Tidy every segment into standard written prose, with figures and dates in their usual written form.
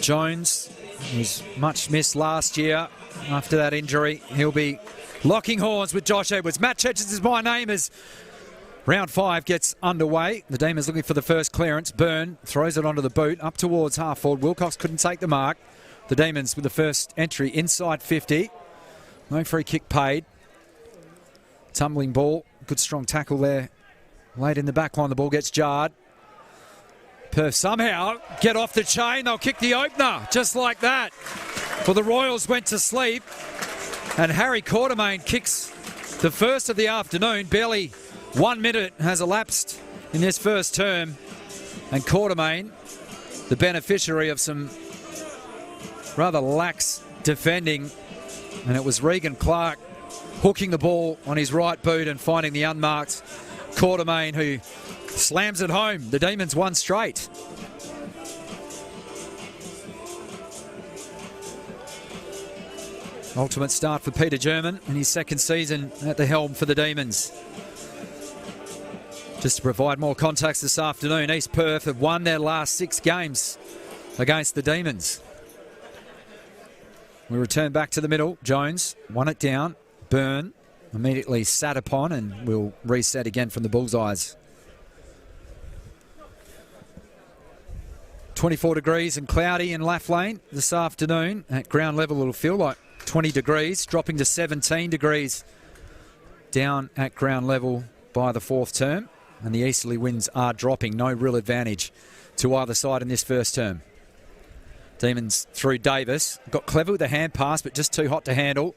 Jones was much missed last year after that injury. He'll be locking horns with Josh Edwards. Matt Churches is my name as round 5 gets underway. The Demons looking for the first clearance. Byrne throws it onto the boot up towards half forward. Wilcox couldn't take the mark. The Demons with the first entry inside 50. No free kick paid. Tumbling ball. Good strong tackle there. Late in the back line, the ball gets jarred. Perth somehow get off the chain. They'll kick the opener just like that. Well, the Royals went to sleep. And Harry Quartermain kicks the first of the afternoon. Barely 1 minute has elapsed in this first term. And Quartermain, the beneficiary of some rather lax defending. And it was Regan Clark hooking the ball on his right boot and finding the unmarked Quartermain, who slams it home. The Demons won straight. Ultimate start for Peter German in his second season at the helm for the Demons. Just to provide more context this afternoon, East Perth have won their last 6 games against the Demons. We return back to the middle. Jones won it down. Byrne immediately sat upon and will reset again from the bullseyes. 24 degrees and cloudy in Laff Lane this afternoon. At ground level it'll feel like 20 degrees, dropping to 17 degrees down at ground level by the 4th term. And the easterly winds are dropping. No real advantage to either side in this first term. Demons through Davis. Got clever with the hand pass, but just too hot to handle.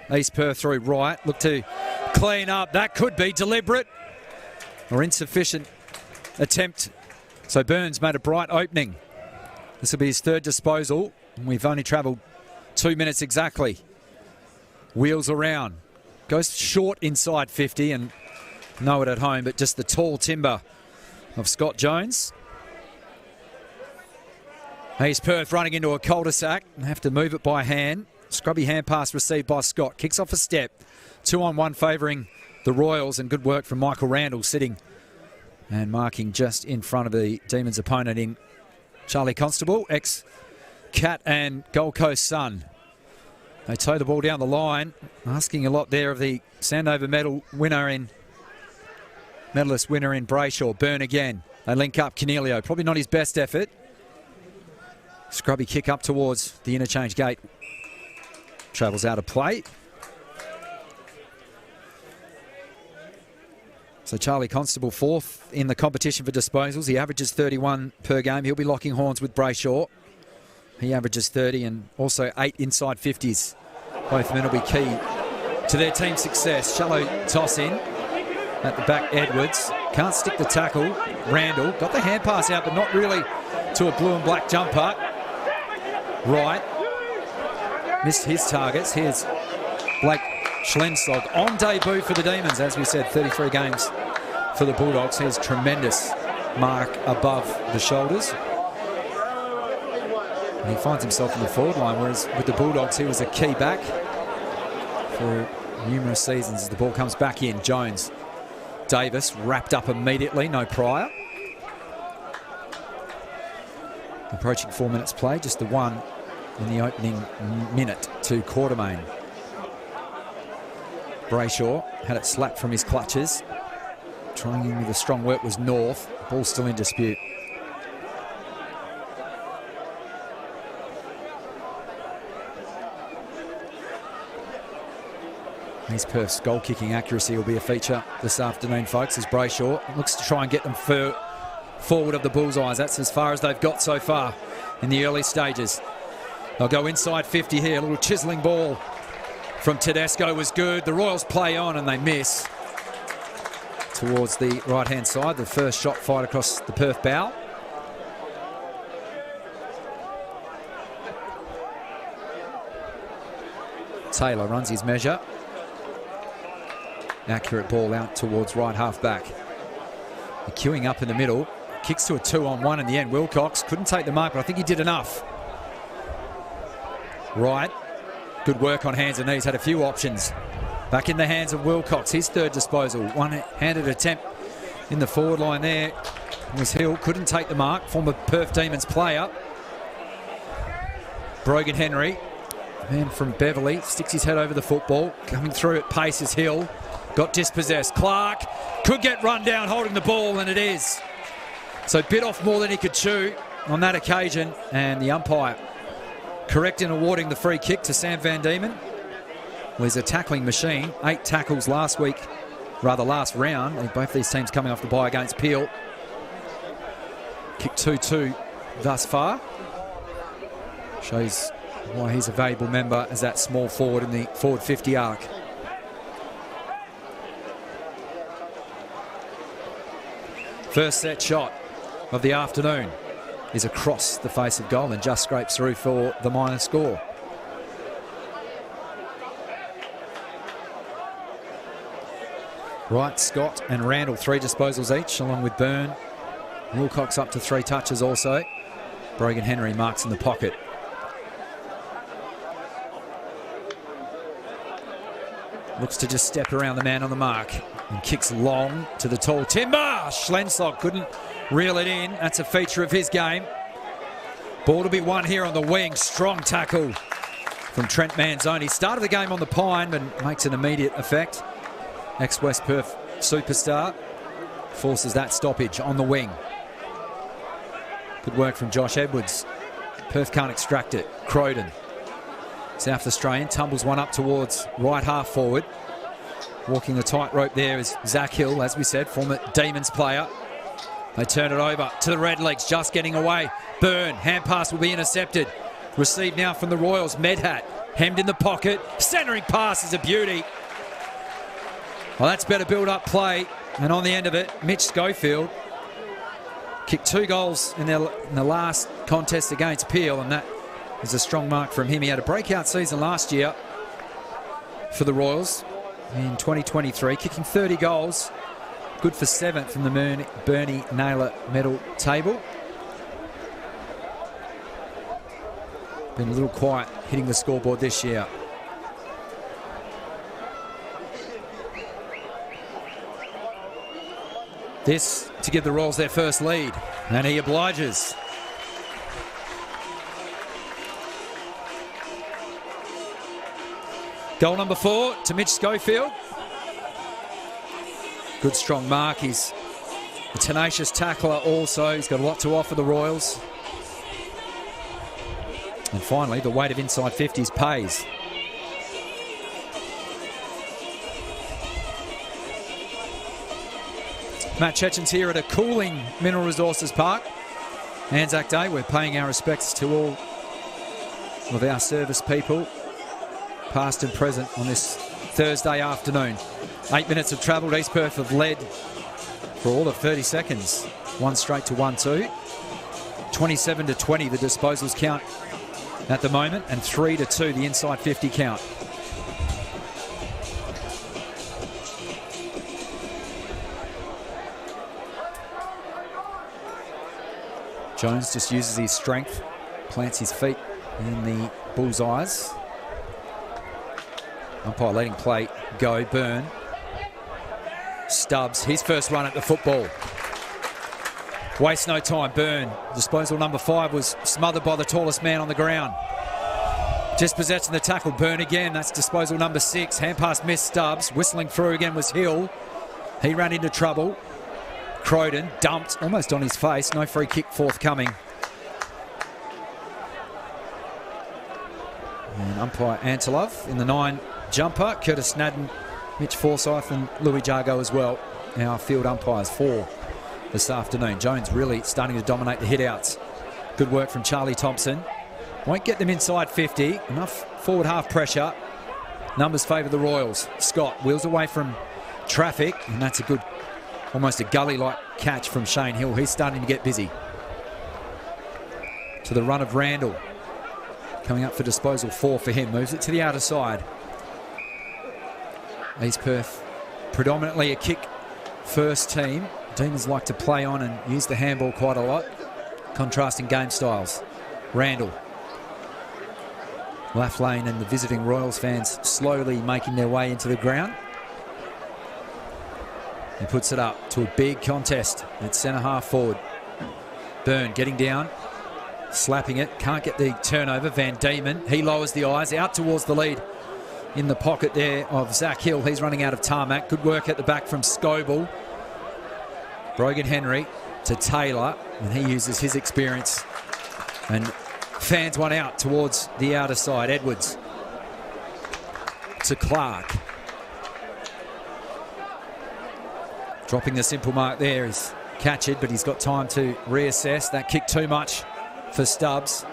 East Perth through right. Look to clean up. That could be deliberate or insufficient attempt. So Burns made a bright opening. This will be his 3rd disposal. And we've only travelled 2 minutes exactly. Wheels around. Goes short inside 50 and know it at home, but just the tall timber of Scott Jones. East Perth running into a cul-de-sac and have to move it by hand. Scrubby hand pass received by Scott. Kicks off a step. 2-on-1 favouring the Royals, and good work from Michael Randall sitting and marking just in front of the Demons opponent in Charlie Constable, ex-Cat and Gold Coast Sun. They tow the ball down the line, asking a lot there of the Sandover medalist winner in Brayshaw. Byrne again. They link up. Cornelio, probably not his best effort. Scrubby kick up towards the interchange gate. Travels out of play. So Charlie Constable 4th in the competition for disposals. He averages 31 per game. He'll be locking horns with Brayshaw. He averages 30 and also 8 inside 50s. Both men will be key to their team's success. Shallow toss in at the back. Edwards can't stick the tackle. Randall got the hand pass out, but not really to a blue and black jumper. Right. Missed his targets. Here's Blake Schlensog on debut for the Demons. As we said, 33 games for the Bulldogs. Here's tremendous mark above the shoulders. And he finds himself in the forward line, whereas with the Bulldogs he was a key back for numerous seasons as the ball comes back in. Jones. Davis wrapped up immediately, no prior. Approaching 4 minutes play, just the one in the opening minute to Quartermain. Brayshaw had it slapped from his clutches. Trying in with a strong work was North. Ball still in dispute. East Perth's goal-kicking accuracy will be a feature this afternoon, folks, as Brayshaw looks to try and get them forward of the bullseyes. That's as far as they've got so far in the early stages. They'll go inside 50 here. A little chiselling ball from Tedesco was good. The Royals play on and they miss towards the right-hand side. The first shot fired across the Perth bow. Taylor runs his measure. Accurate ball out towards right half-back. The queuing up in the middle. Kicks to a 2-on-1 in the end. Wilcox couldn't take the mark, but I think he did enough. Right. Good work on hands and knees. Had a few options. Back in the hands of Wilcox. His 3rd disposal. One-handed attempt in the forward line there. Was Hill. Couldn't take the mark. Former Perth Demons player. Brogan Henry, man from Beverley, sticks his head over the football. Coming through at pace is Hill. Got dispossessed. Clark could get run down holding the ball, and it is. So bit off more than he could chew on that occasion, and the umpire correct in awarding the free kick to Sam Van Diemen. Well, he's a tackling machine. 8 tackles last round. Both these teams coming off the bye against Peel. Kick 2-2 thus far. Shows why he's a valuable member as that small forward in the forward 50 arc. First set shot of the afternoon is across the face of goal and just scrapes through for the minor score. Wright, Scott and Randall 3 disposals each, along with Byrne. Wilcox up to 3 touches also. Brogan Henry marks in the pocket. Looks to just step around the man on the mark and kicks long to the tall timber. Schlenstock couldn't reel it in. That's a feature of his game. Ball to be won here on the wing. Strong tackle from Trent Manzoni. Started the game on the pine but makes an immediate effect. Ex-West Perth superstar forces that stoppage on the wing. Good work from Josh Edwards. Perth can't extract it. Croydon, South Australian, tumbles one up towards right half forward. Walking the tightrope there is Zach Hill, as we said, former Demons player. They turn it over to the Redlegs, just getting away. Byrne, hand pass will be intercepted. Received now from the Royals. Medhat, hemmed in the pocket. Centering pass is a beauty. Well, that's better build-up play. And on the end of it, Mitch Schofield kicked 2 goals in the last contest against Peel, and that is a strong mark from him. He had a breakout season last year for the Royals in 2023, kicking 30 goals. Good for 7th from the Bernie Naylor medal table. Been a little quiet hitting the scoreboard this year. This to give the Royals their first lead, and he obliges. Goal number 4 to Mitch Schofield. Good strong mark. He's a tenacious tackler also. He's got a lot to offer the Royals. And finally, the weight of inside 50s pays. Matt Chechen's here at a cooling Mineral Resources Park. Anzac Day, we're paying our respects to all of our service people, past and present, on this Thursday afternoon. 8 minutes of travel. East Perth have led for all of 30 seconds. 1 straight to 1-2. 27-20 the disposals count at the moment, and 3-2 the inside 50 count. Jones just uses his strength, plants his feet in the bullseyes. Umpire letting play go. Byrne. Stubbs, his first run at the football. Waste no time. Byrne. Disposal number 5 was smothered by the tallest man on the ground. Just possessing the tackle. Byrne again. That's disposal number 6. Hand pass missed. Stubbs. Whistling through again was Hill. He ran into trouble. Croydon dumped almost on his face. No free kick forthcoming. And umpire Antelov in the 9 jumper. Curtis Snadden, Mitch Forsyth and Louis Jargo as well. Our field umpires for this afternoon. Jones really starting to dominate the hit-outs. Good work from Charlie Thompson. Won't get them inside 50. Enough forward half pressure. Numbers favour the Royals. Scott wheels away from traffic, and that's a good, almost a gully-like catch from Shane Hill. He's starting to get busy. To the run of Randall. Coming up for disposal 4 for him. Moves it to the outer side. East Perth, predominantly a kick-first team. Demons like to play on and use the handball quite a lot. Contrasting game styles. Randall. Laugh Lane and the visiting Royals fans slowly making their way into the ground. He puts it up to a big contest at centre half forward. Byrne getting down. slapping it. Can't get the turnover. Van Diemen, he lowers the eyes out towards the lead in the pocket there of Zach Hill. He's running out of tarmac. Good work at the back from Scoble. Brogan Henry to Taylor, and he uses his experience and fans one out towards the outer side. Edwards to Clark. Dropping the simple mark there is Catchard, but he's got time to reassess. That kick too much for Stubbs.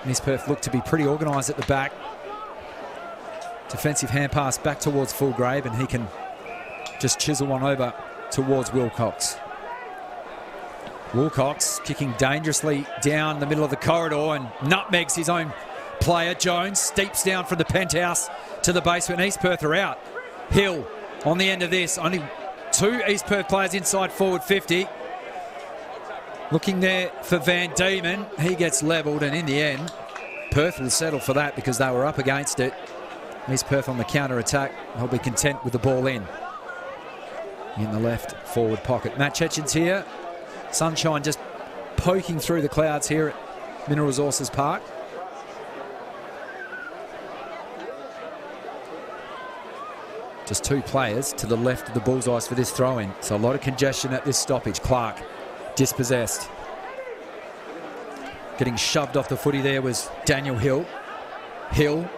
East Perth looked to be pretty organised at the back. Defensive hand pass back towards Fulgrave, and he can just chisel one over towards Wilcox. Wilcox kicking dangerously down the middle of the corridor and nutmegs his own player. Jones steeps down from the penthouse to the basement. East Perth are out. Hill on the end of this. Only 2 East Perth players inside forward 50. Looking there for Van Diemen. He gets levelled, and in the end, Perth will settle for that because they were up against it. East Perth on the counter-attack. They'll be content with the ball in the left forward pocket. Matt Chechen's here. Sunshine just poking through the clouds here at Mineral Resources Park. Just 2 players to the left of the bullseyes for this throw-in. So a lot of congestion at this stoppage. Clark dispossessed. Getting shoved off the footy there was Daniel Hill. Hill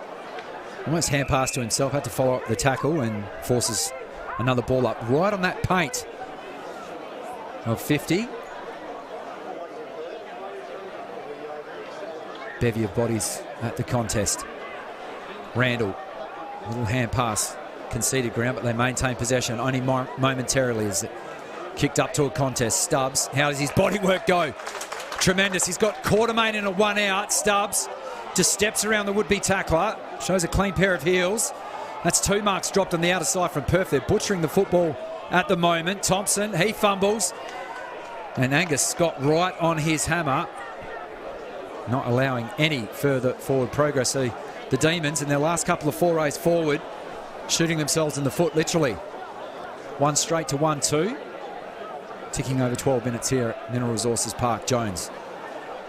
almost hand pass to himself, had to follow up the tackle and forces another ball up right on that paint of 50. Bevy of bodies at the contest. Randall, little hand pass, conceded ground, but they maintain possession only momentarily as it kicked up to a contest. Stubbs, how does his body work go? Tremendous. He's got Quartermain in a 1 out. Stubbs just steps around the would-be tackler, shows a clean pair of heels. That's 2 marks dropped on the outer side from Perth. They're butchering the football at the moment. Thompson, he fumbles. And Angus Scott right on his hammer, not allowing any further forward progress. So the Demons in their last couple of forays forward, shooting themselves in the foot, literally. 1 straight to 1-2. Ticking over 12 minutes here at Mineral Resources Park. Jones.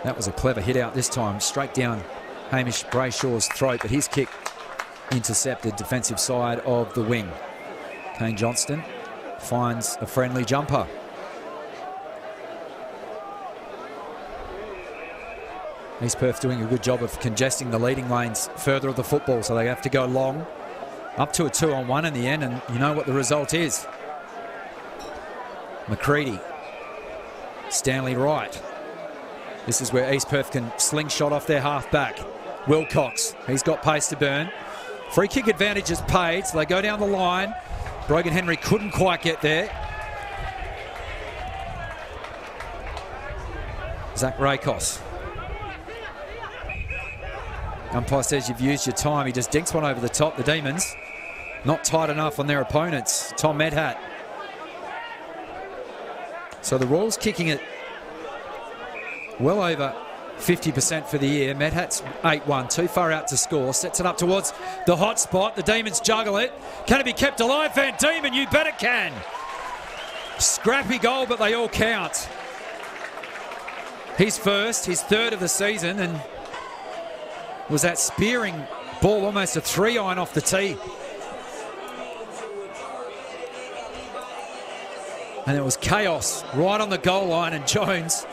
That was a clever hit out this time. Straight down Hamish Brayshaw's throat, but his kick intercepted defensive side of the wing. Kane Johnston finds a friendly jumper. East Perth doing a good job of congesting the leading lanes further of the football, so they have to go long. Up to a 2-on-1 in the end, and you know what the result is. McCready. Stanley Wright. This is where East Perth can slingshot off their half-back. Wilcox, he's got pace to burn. Free kick advantage is paid, so they go down the line. Brogan Henry couldn't quite get there. Zach Rakos. Umpire says you've used your time. He just dinks one over the top. The Demons not tight enough on their opponents. Tom Medhat. So the Royals kicking it well over 50% for the year. Medhat's 8-1, too far out to score. Sets it up towards the hot spot. The Demons juggle it. Can it be kept alive? Van Diemen, you bet it can. Scrappy goal, but they all count. His first, his 3rd of the season, and was that spearing ball almost a 3-iron off the tee. And it was chaos right on the goal line, and Jones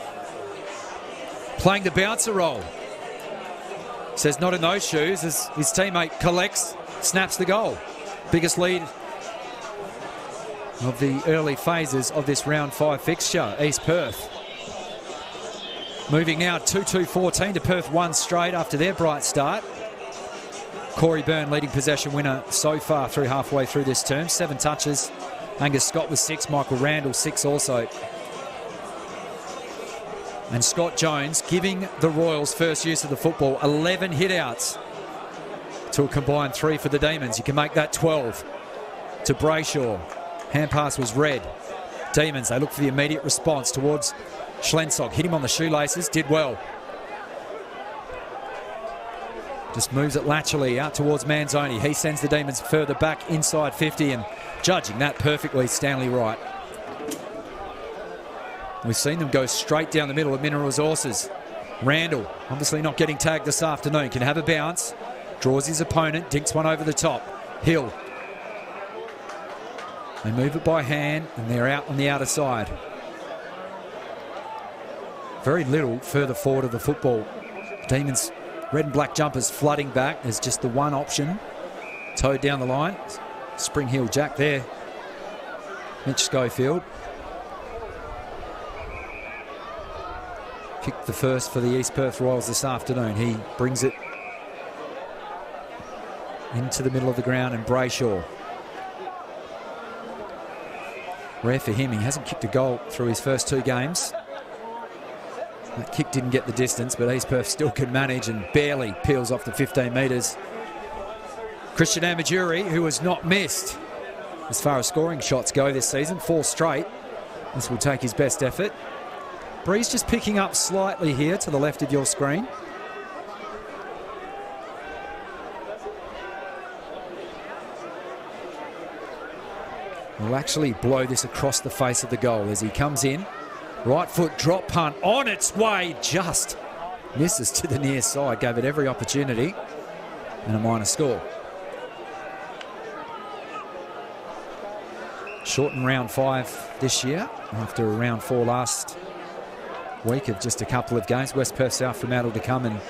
playing the bouncer role. Says not in those shoes as his teammate collects, snaps the goal. Biggest lead of the early phases of this round 5 fixture. East Perth moving now 2-2-14 to Perth 1 straight after their bright start. Corey Byrne leading possession winner so far through halfway through this term. 7 touches. Angus Scott with 6. Michael Randall 6 also. And Scott Jones giving the Royals first use of the football. 11 hit-outs to a combined 3 for the Demons. You can make that 12 to Brayshaw. Hand pass was red. Demons, they look for the immediate response towards Schlensog. Hit him on the shoelaces, did well. Just moves it laterally out towards Manzoni. He sends the Demons further back inside 50, and judging that perfectly, Stanley Wright. We've seen them go straight down the middle of Mineral Resources. Randall, obviously not getting tagged this afternoon, can have a bounce. Draws his opponent, dinks one over the top. Hill. They move it by hand, and they're out on the outer side. Very little further forward of the football. Demons' red and black jumpers flooding back as just the one option. Towed down the line. Spring heel jack there. Mitch Schofield. Kicked the first for the East Perth Royals this afternoon. He brings it into the middle of the ground, and Brayshaw. Rare for him, he hasn't kicked a goal through his first 2 games. That kick didn't get the distance, but East Perth still can manage and barely peels off the 15 metres. Christian Amajuri, who has not missed as far as scoring shots go this season, 4 straight. This will take his best effort. Breeze just picking up slightly here to the left of your screen. Will actually blow this across the face of the goal as he comes in. Right foot drop punt on its way, just misses to the near side, gave it every opportunity, and a minor score. Shortened round 5 this year after round 4 last week of just a couple of games. West Perth, South Fremantle to come, and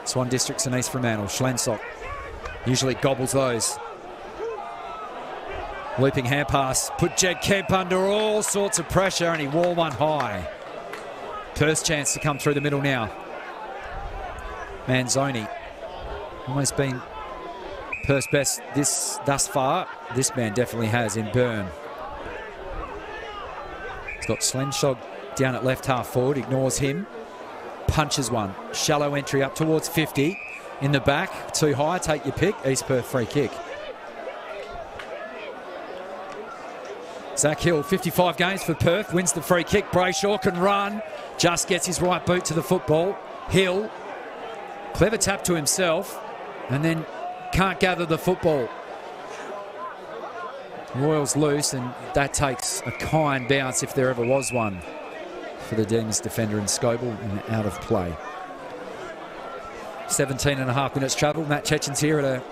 Swan Districts and East Fremantle. Schlensock usually gobbles those. Looping hand pass, put Jed Kemp under all sorts of pressure, and he wore one high. Perth's chance to come through the middle now. Manzoni, almost been Perth's best thus far. This man definitely has in Byrne. He's got Schlensock down at left half forward, ignores him, punches one. Shallow entry up towards 50. In the back, too high, take your pick. East Perth free kick. Zach Hill, 55 games for Perth, wins the free kick. Brayshaw can run, just gets his right boot to the football. Hill, clever tap to himself, and then can't gather the football. Royals loose, and that takes a kind bounce, if there ever was one, for the Demons defender in Scoble, and out of play. 17 and a half minutes travel. Matt Chechen's here at a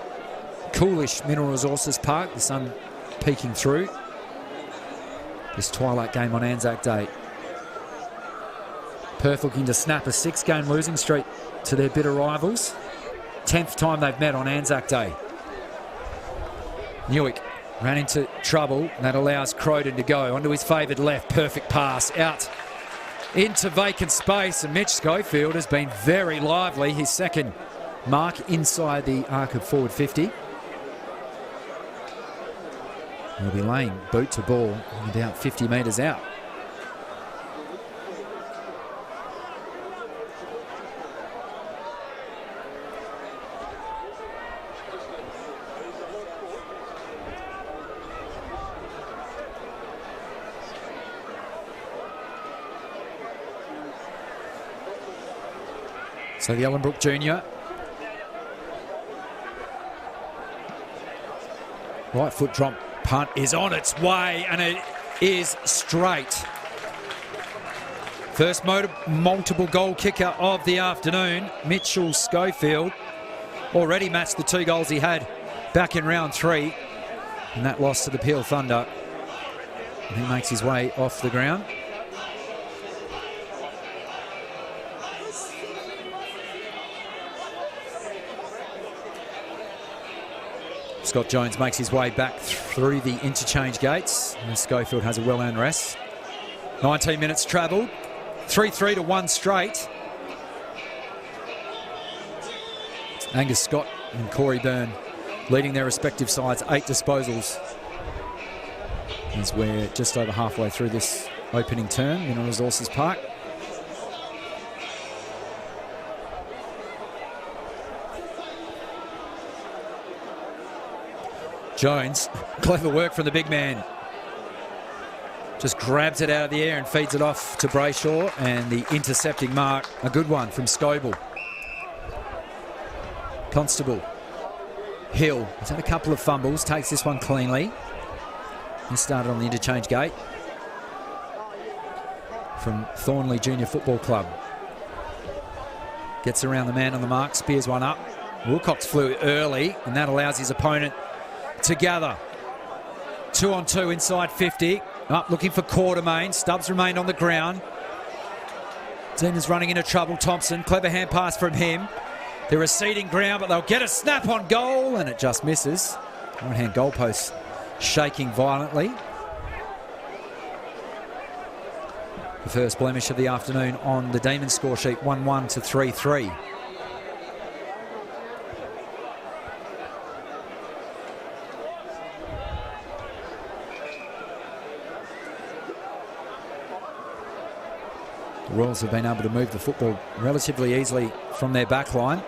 coolish Mineral Resources Park, the sun peeking through this twilight game on Anzac Day. Perth looking to snap a 6-game losing streak to their bitter rivals. 10th time they've met on Anzac Day. Newick ran into trouble, and that allows Croden to go onto his favoured left. Perfect pass out into vacant space, and Mitch Schofield has been very lively. His second mark inside the arc of forward 50. He'll be laying boot to ball about 50 metres out. So the Ellenbrook Junior. Right foot drop punt is on its way, and it is straight. First multiple goal kicker of the afternoon, Mitchell Schofield. Already matched the 2 goals he had back in round 3, and that loss to the Peel Thunder. And he makes his way off the ground. Scott Jones makes his way back through the interchange gates, and Schofield has a well-earned rest. 19 minutes travelled, 3-3 to 1 straight. Angus Scott and Corey Byrne leading their respective sides, 8 disposals. As we're just over halfway through this opening term, Mineral Resources Park. Jones, clever work from the big man. Just grabs it out of the air and feeds it off to Brayshaw, and the intercepting mark, a good one from Scoble. Constable. Hill, he's had a couple of fumbles, takes this one cleanly. He started on the interchange gate from Thornley Junior Football Club. Gets around the man on the mark, spears one up. Wilcox flew early, and that allows his opponent to gather. 2 on 2 inside 50. Up looking for Quartermain. Stubbs remained on the ground. Demons running into trouble. Thompson, clever hand pass from him. They're receding ground, but they'll get a snap on goal, and it just misses. Right-hand goalpost shaking violently. The first blemish of the afternoon on the Demons score sheet, 1-1 to 3-3. The Royals have been able to move the football relatively easily from their back line.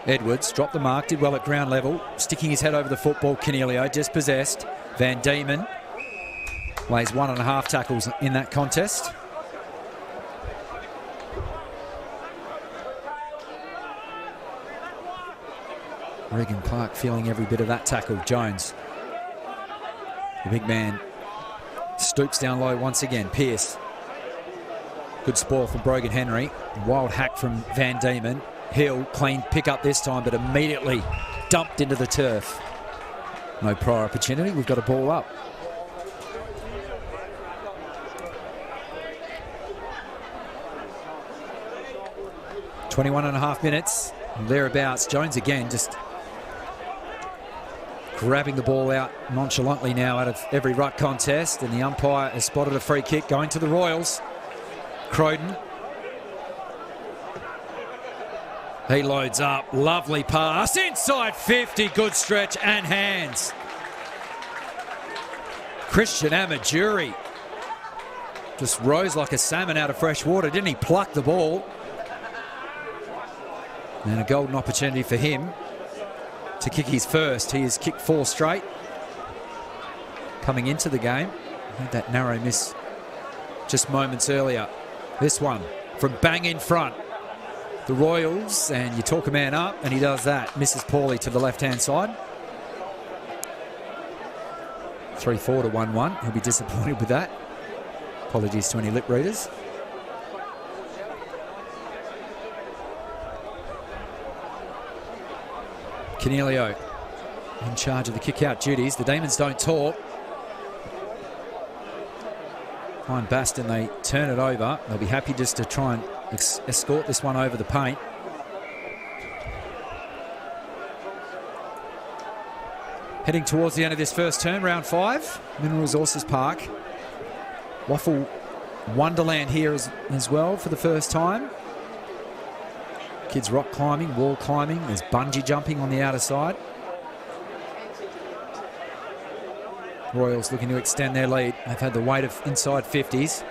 Edwards dropped the mark, did well at ground level, sticking his head over the football. Canelio dispossessed. Van Diemen lays 1.5 tackles in that contest. Regan Clark feeling every bit of that tackle. Jones, the big man, stoops down low once again. Pearce, good spoil from Brogan Henry. Wild hack from Van Diemen. Hill, clean pick up this time, but immediately dumped into the turf. No prior opportunity. We've got a ball up. .21.5 minutes, thereabouts. Jones again just grabbing the ball out nonchalantly now out of every ruck contest, and the umpire has spotted a free kick going to the Royals. Croydon. He loads up. Lovely pass. Inside 50. Good stretch and hands. Christian Amajuri just rose like a salmon out of fresh water. Didn't he pluck the ball? And a golden opportunity for him to kick his first. He has kicked 4 straight coming into the game. Had that narrow miss just moments earlier. This one from bang in front. The Royals, and you talk a man up, and he does that. Misses poorly to the left-hand side. 3-4 to 1-1. He'll be disappointed with that. Apologies to any lip readers. Canelio in charge of the kick-out duties. The Demons don't talk. Behind Baston, they turn it over. They'll be happy just to try and escort this one over the paint. Heading towards the end of this first term, round 5, Mineral Resources Park. WAFL Wonderland here as well for the first time. Kids rock climbing, wall climbing, there's bungee jumping on the outer side. Royals looking to extend their lead. They've had the weight of inside 50s.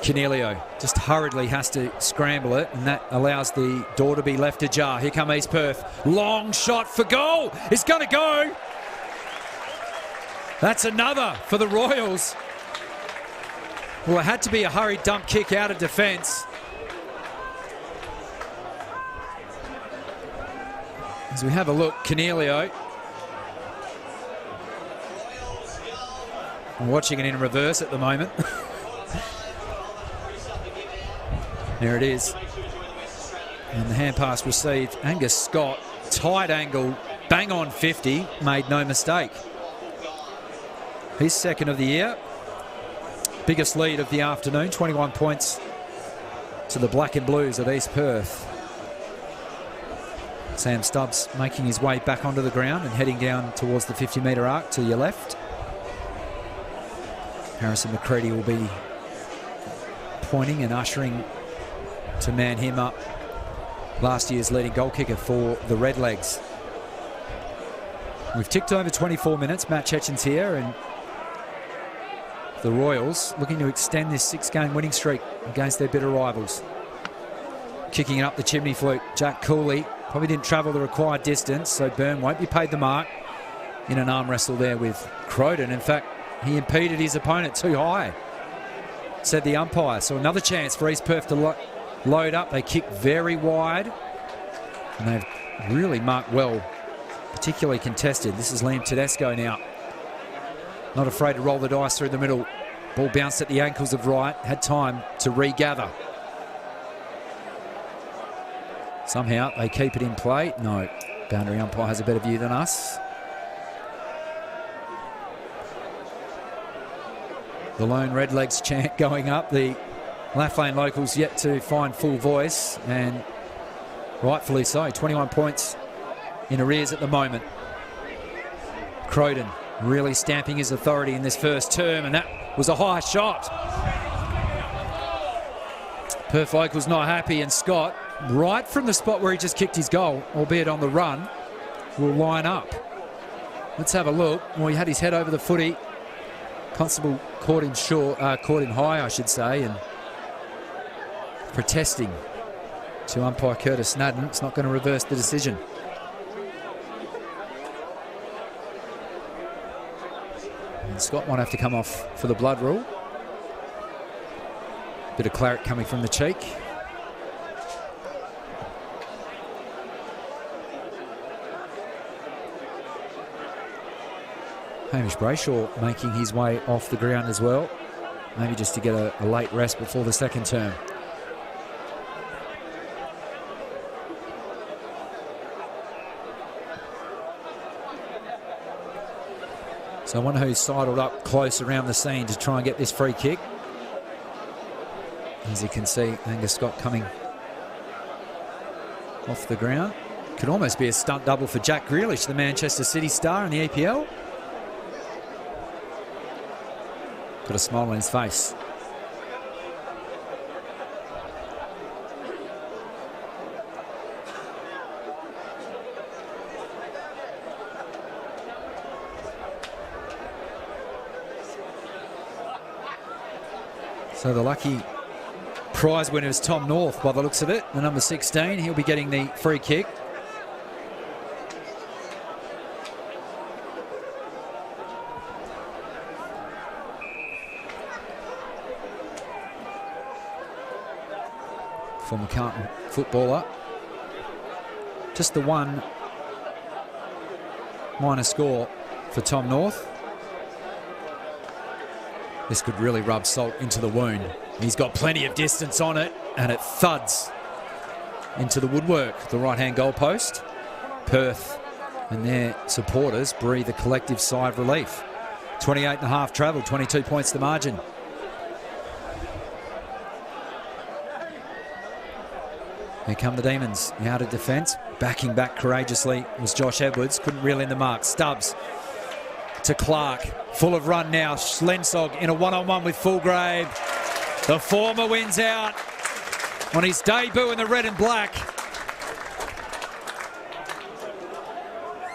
Canelio just hurriedly has to scramble it, and that allows the door to be left ajar. Here come East Perth. Long shot for goal. It's going to go. That's another for the Royals. Well, it had to be a hurried dump kick out of defence. As we have a look, Canelio. I'm watching it in reverse at the moment. There it is. And the hand pass received. Angus Scott, tight angle, bang on 50, made no mistake. He's second of the year. Biggest lead of the afternoon, 21 points to the Black and Blues of East Perth. Sam Stubbs making his way back onto the ground and heading down towards the 50-metre arc to your left. Harrison McCready will be pointing and ushering to man him up, last year's leading goal kicker for the Redlegs. We've ticked over 24 minutes. Matt Chechen's here, and the Royals looking to extend this 6-game winning streak against their bitter rivals. Kicking it up the chimney flute, Jack Cooley probably didn't travel the required distance, so Byrne won't be paid the mark in an arm wrestle there with Croydon. In fact, he impeded his opponent too high, said the umpire. So another chance for East Perth to load up. They kick very wide, and they've really marked well, particularly contested. This is Liam Tedesco now. Not afraid to roll the dice through the middle. Ball bounced at the ankles of Wright. Had time to regather. Somehow they keep it in play. No, boundary umpire has a better view than us. The lone Redlegs chant going up. The Laflane locals yet to find full voice, and rightfully so. 21 points in arrears at the moment. Croydon really stamping his authority in this first term, and that was a high shot. Perth locals not happy, and Scott, right from the spot where he just kicked his goal, albeit on the run, will line up. Let's have a look. Well, he had his head over the footy. Constable caught in high, I should say, and protesting to umpire Curtis Snadden. It's not going to reverse the decision. And Scott might have to come off for the blood rule. Bit of claret coming from the cheek. Hamish Brayshaw making his way off the ground as well. Maybe just to get a late rest before the second term. So I wonder who's sidled up close around the scene to try and get this free kick. As you can see, Angus Scott coming off the ground. Could almost be a stunt double for Jack Grealish, the Manchester City star in the EPL. Got a smile on his face. So the lucky prize winner is Tom North by the looks of it, the number 16. He'll be getting the free kick. Former Carlton footballer. Just the one minor score for Tom North. This could really rub salt into the wound. He's got plenty of distance on it, and it thuds into the woodwork, the right-hand goalpost. Perth and their supporters breathe a collective sigh of relief. 28.5 travel, 22 points the margin. Here come the Demons, out of defence. Backing back courageously was Josh Edwards. Couldn't reel in the mark. Stubbs to Clark. Full of run now. Schlensog in a one-on-one with Fulgrave. The former wins out on his debut in the red and black.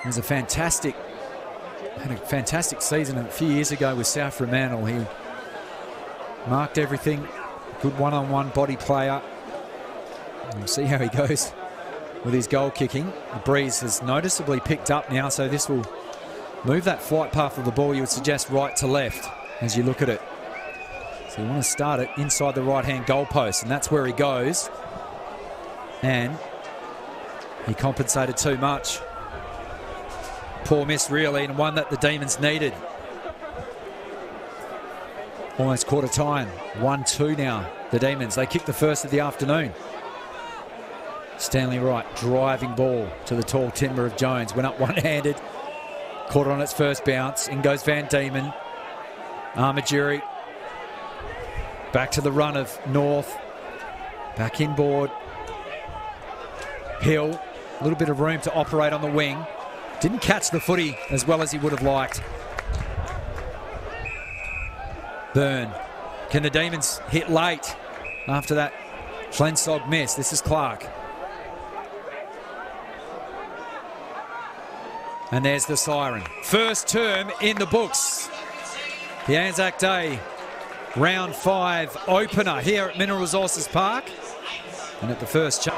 It was had a fantastic season a few years ago with South Fremantle. He marked everything. Good one-on-one body player. We'll see how he goes with his goal kicking. The breeze has noticeably picked up now, so this will move that flight path of the ball, you would suggest, right to left as you look at it. So you want to start it inside the right-hand goalpost, and that's where he goes. And he compensated too much. Poor miss, really, and one that the Demons needed. Almost quarter time. 1-2 now, the Demons. They kicked the first of the afternoon. Stanley Wright, driving ball to the tall timber of Jones. Went up one-handed. Caught it on its first bounce. In goes Van Diemen. Armagiri. Back to the run of North. Back inboard. Hill. A little bit of room to operate on the wing. Didn't catch the footy as well as he would have liked. Byrne. Can the Demons hit late after that Schlensog miss? This is Clark. And there's the siren. First term in the books. The Anzac Day round 5 opener here at Mineral Resources Park. And at the first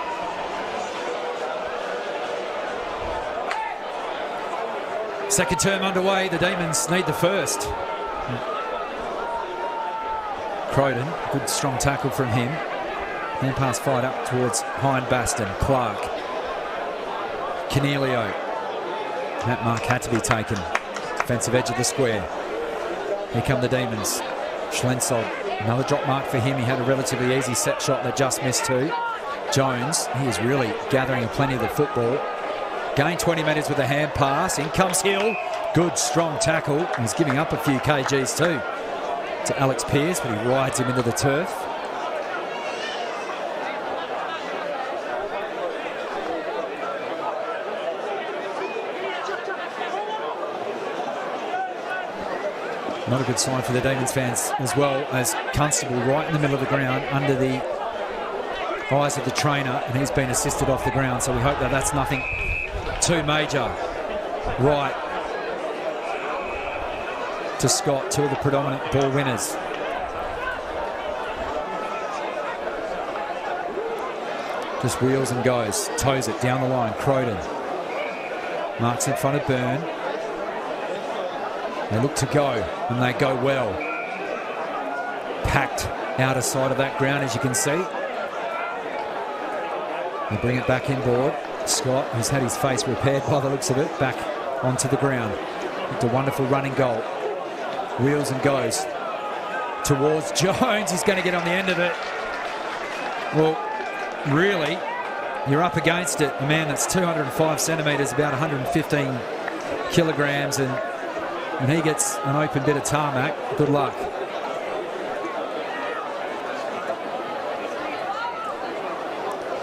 second term underway, the Demons need the first. Croydon, good strong tackle from him. Then pass fired up towards Hind Baston. Clark. Canelio. That mark had to be taken. Defensive edge of the square. Here come the Demons. Schlensog, another drop mark for him. He had a relatively easy set shot that just missed too. Jones, he is really gathering plenty of the football. Gained 20 metres with a hand pass. In comes Hill. Good, strong tackle. He's giving up a few kgs too to Alex Pearce, but he rides him into the turf. Not a good sign for the Demons fans, as well as Constable right in the middle of the ground under the eyes of the trainer, and he's been assisted off the ground, so we hope that that's nothing too major. Right to Scott, two of the predominant ball winners. Just wheels and goes, toes it down the line. Croydon marks in front of Byrne. They look to go, and they go well. Packed outer side of that ground, as you can see. They bring it back inboard. Scott, who's had his face repaired by the looks of it, back onto the ground. It's a wonderful running goal. Wheels and goes towards Jones. He's going to get on the end of it. Well, really, you're up against it. A man that's 205 centimetres, about 115 kilograms, and he gets an open bit of tarmac. Good luck.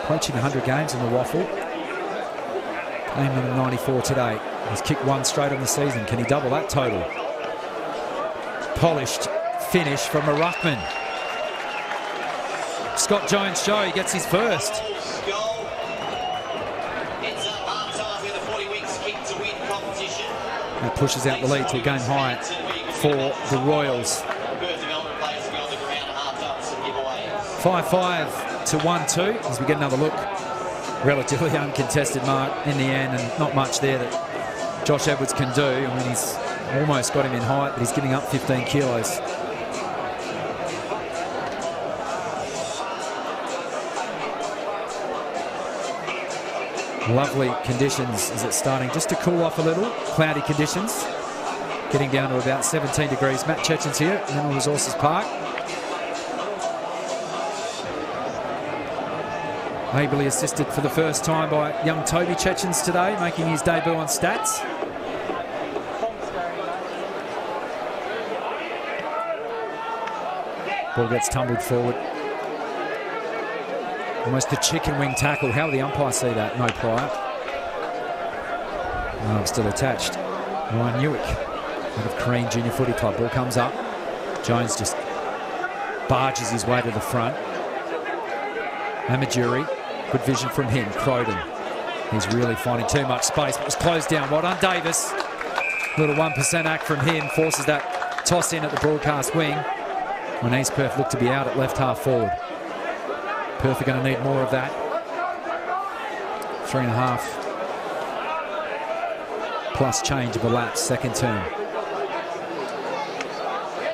Approaching 100 games in the WAFL. Playing number 94 today. He's kicked one straight on the season. Can he double that total? Polished finish from a ruckman. Scott Jones show, he gets his first. That pushes out the lead to a game high for the Royals. 5-5 to 1-2 as we get another look. Relatively uncontested mark in the end, and not much there that Josh Edwards can do. I mean, he's almost got him in height, but he's giving up 15 kilos. Lovely conditions as it's starting just to cool off a little. Cloudy conditions. Getting down to about 17 degrees. Matt Chechen's here, Mineral Resources Park. Ably assisted for the first time by young Toby Chechens today, making his debut on stats. Ball gets tumbled forward. Almost the chicken wing tackle. How will the umpire see that? No prior. No, still attached. Ryan Newick out of Crean Junior Footy Club. Ball comes up. Jones just barges his way to the front. Amaduri, good vision from him. Croydon, he's really finding too much space. It was closed down. Well done, Davis. Little 1% act from him forces that toss in at the broadcast wing when East Perth look to be out at left half forward. Perth are going to need more of that. 3.5 plus change of a lapse, second term.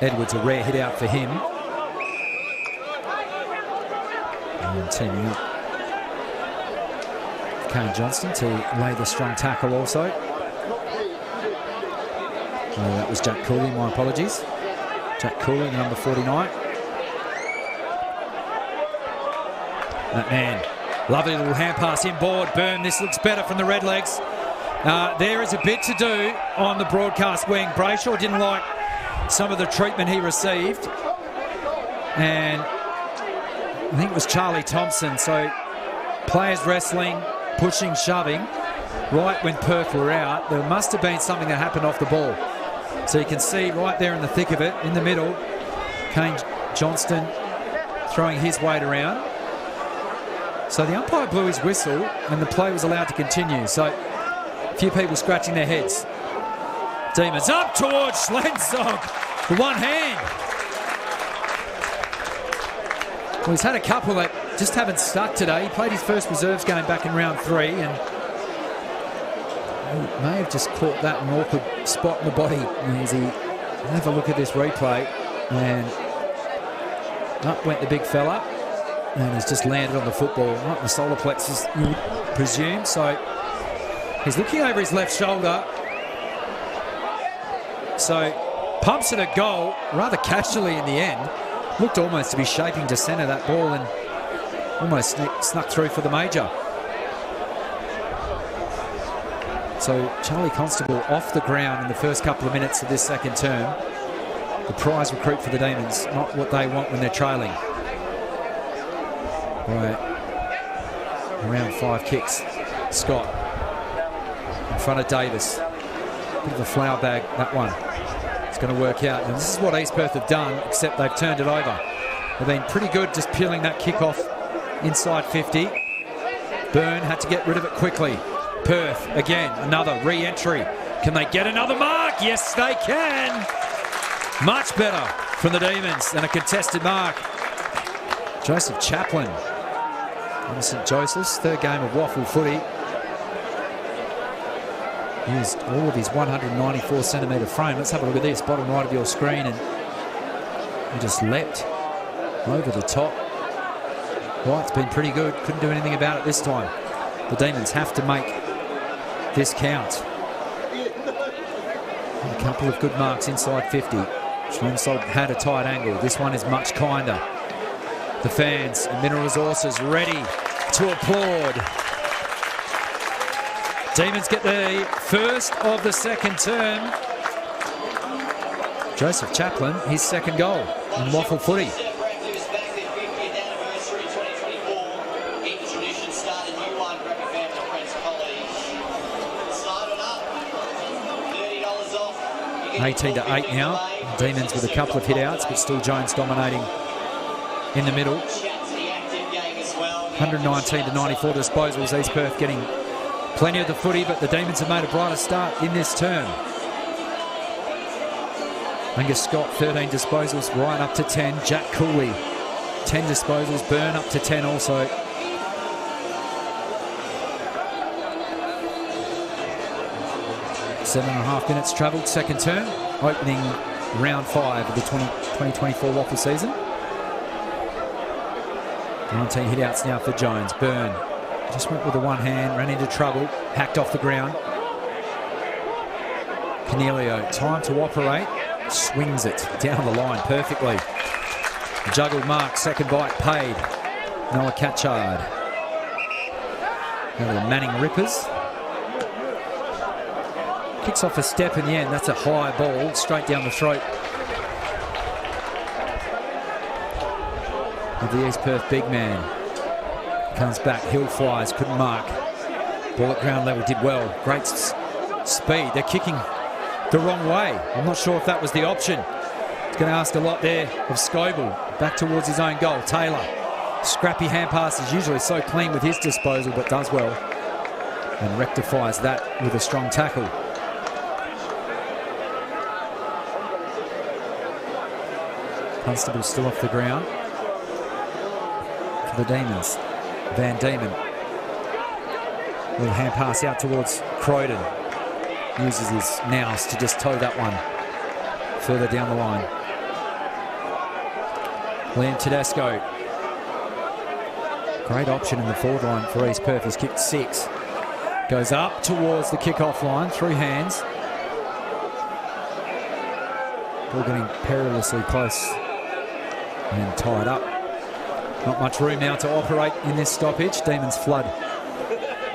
Edwards, a rare hit out for him. And teaming up Kane Johnston to lay the strong tackle also. Oh, that was Jack Cooley, my apologies. Jack Cooley, number 49. That man, lovely little hand pass inboard. Byrne, this looks better from the Redlegs. There is a bit to do on the broadcast wing. Brayshaw didn't like some of the treatment he received. And I think it was Charlie Thompson. So players wrestling, pushing, shoving. Right when Perth were out, there must have been something that happened off the ball. So you can see right there in the thick of it, in the middle, Kane Johnston throwing his weight around. So the umpire blew his whistle and the play was allowed to continue. So a few people scratching their heads. Demons up towards Schlenzog with one hand. Well, he's had a couple that just haven't stuck today. He played his first reserves game back in round 3 and he may have just caught that an awkward spot in the body. As he have a look at this replay, and up went the big fella, and he's just landed on the football, right in the solar plexus, you would presume. So he's looking over his left shoulder. So pumps it a goal rather casually in the end. Looked almost to be shaping to centre that ball, and almost snuck through for the major. So Charlie Constable off the ground in the first couple of minutes of this second term. The prize recruit for the Demons, not what they want when they're trailing. Right. Around 5 kicks. Scott in front of Davis. Bit of a flower bag, that one. It's going to work out. And this is what East Perth have done, except they've turned it over. They've been pretty good just peeling that kick off inside 50. Byrne had to get rid of it quickly. Perth, again, another re-entry. Can they get another mark? Yes, they can. Much better from the Demons than a contested mark. Joseph Chaplin on St Joseph's, third game of WAFL footy. Used all of his 194 centimetre frame. Let's have a look at this, bottom right of your screen, and he just leapt over the top. Right, it's been pretty good. Couldn't do anything about it this time. The Demons have to make this count. And a couple of good marks inside 50. Schlensog had a tight angle. This one is much kinder. The fans and Mineral Resources ready to applaud. Demons get the first of the second term. Joseph Chaplin, his second goal in WAFL footy. $18-8 now. Demons with a couple of hit-outs, but still Jones dominating in the middle. 119-94 disposals. East Perth getting plenty of the footy, but the Demons have made a brighter start in this term. Angus Scott, 13 disposals, right up to 10. Jack Cooley, 10 disposals. Byrne up to 10 also. Seven and a half minutes travelled, second term, opening round 5 of the 2024 WAFL season. 19 hit-outs now for Jones. Byrne just went with the one hand, ran into trouble, hacked off the ground. Cornelio, time to operate, swings it down the line perfectly. Juggled mark, second bite paid. Noah Catchard. Now the Manning Rippers. Kicks off a step in the end. That's a high ball, straight down the throat of the East Perth big man. Comes back, hill flies, couldn't mark. Ball at ground level, did well. Great speed. They're kicking the wrong way. I'm not sure if that was the option. It's going to ask a lot there of Scoble. Back towards his own goal. Taylor. Scrappy hand passes, usually so clean with his disposal, but does well. And rectifies that with a strong tackle. Constable still off the ground for the Demons. Van Diemen. Little hand pass out towards Croydon. Uses his nous to just toe that one further down the line. Liam Tedesco. Great option in the forward line for East Perth. He's kicked 6. Goes up towards the kick-off line, through hands. Ball getting perilously close and tied up. Not much room now to operate in this stoppage. Demons flood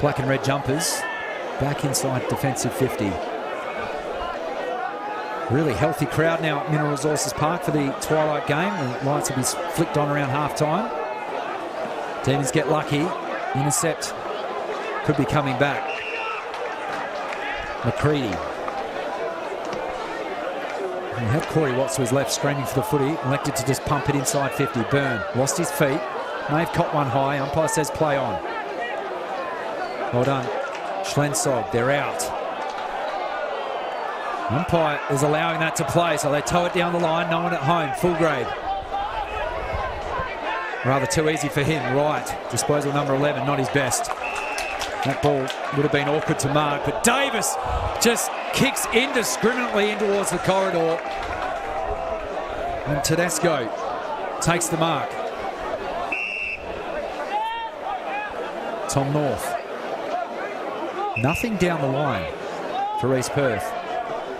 black and red jumpers back inside defensive 50. Really healthy crowd now at Mineral Resources Park for the twilight game. The lights will be flicked on around half-time. Demons get lucky. Intercept could be coming back. McCready. He had Corey Watts to his left screaming for the footy. Elected to just pump it inside 50. Byrne lost his feet. May have caught one high. Umpire says play on. Well done. Schlensog, they're out. Umpire is allowing that to play, so they tow it down the line. No one at home. Full grade. Rather too easy for him. Right. Disposal number 11, not his best. That ball would have been awkward to mark, but Davis just kicks indiscriminately in towards the corridor. And Tedesco takes the mark. Tom North. Nothing down the line for East Perth.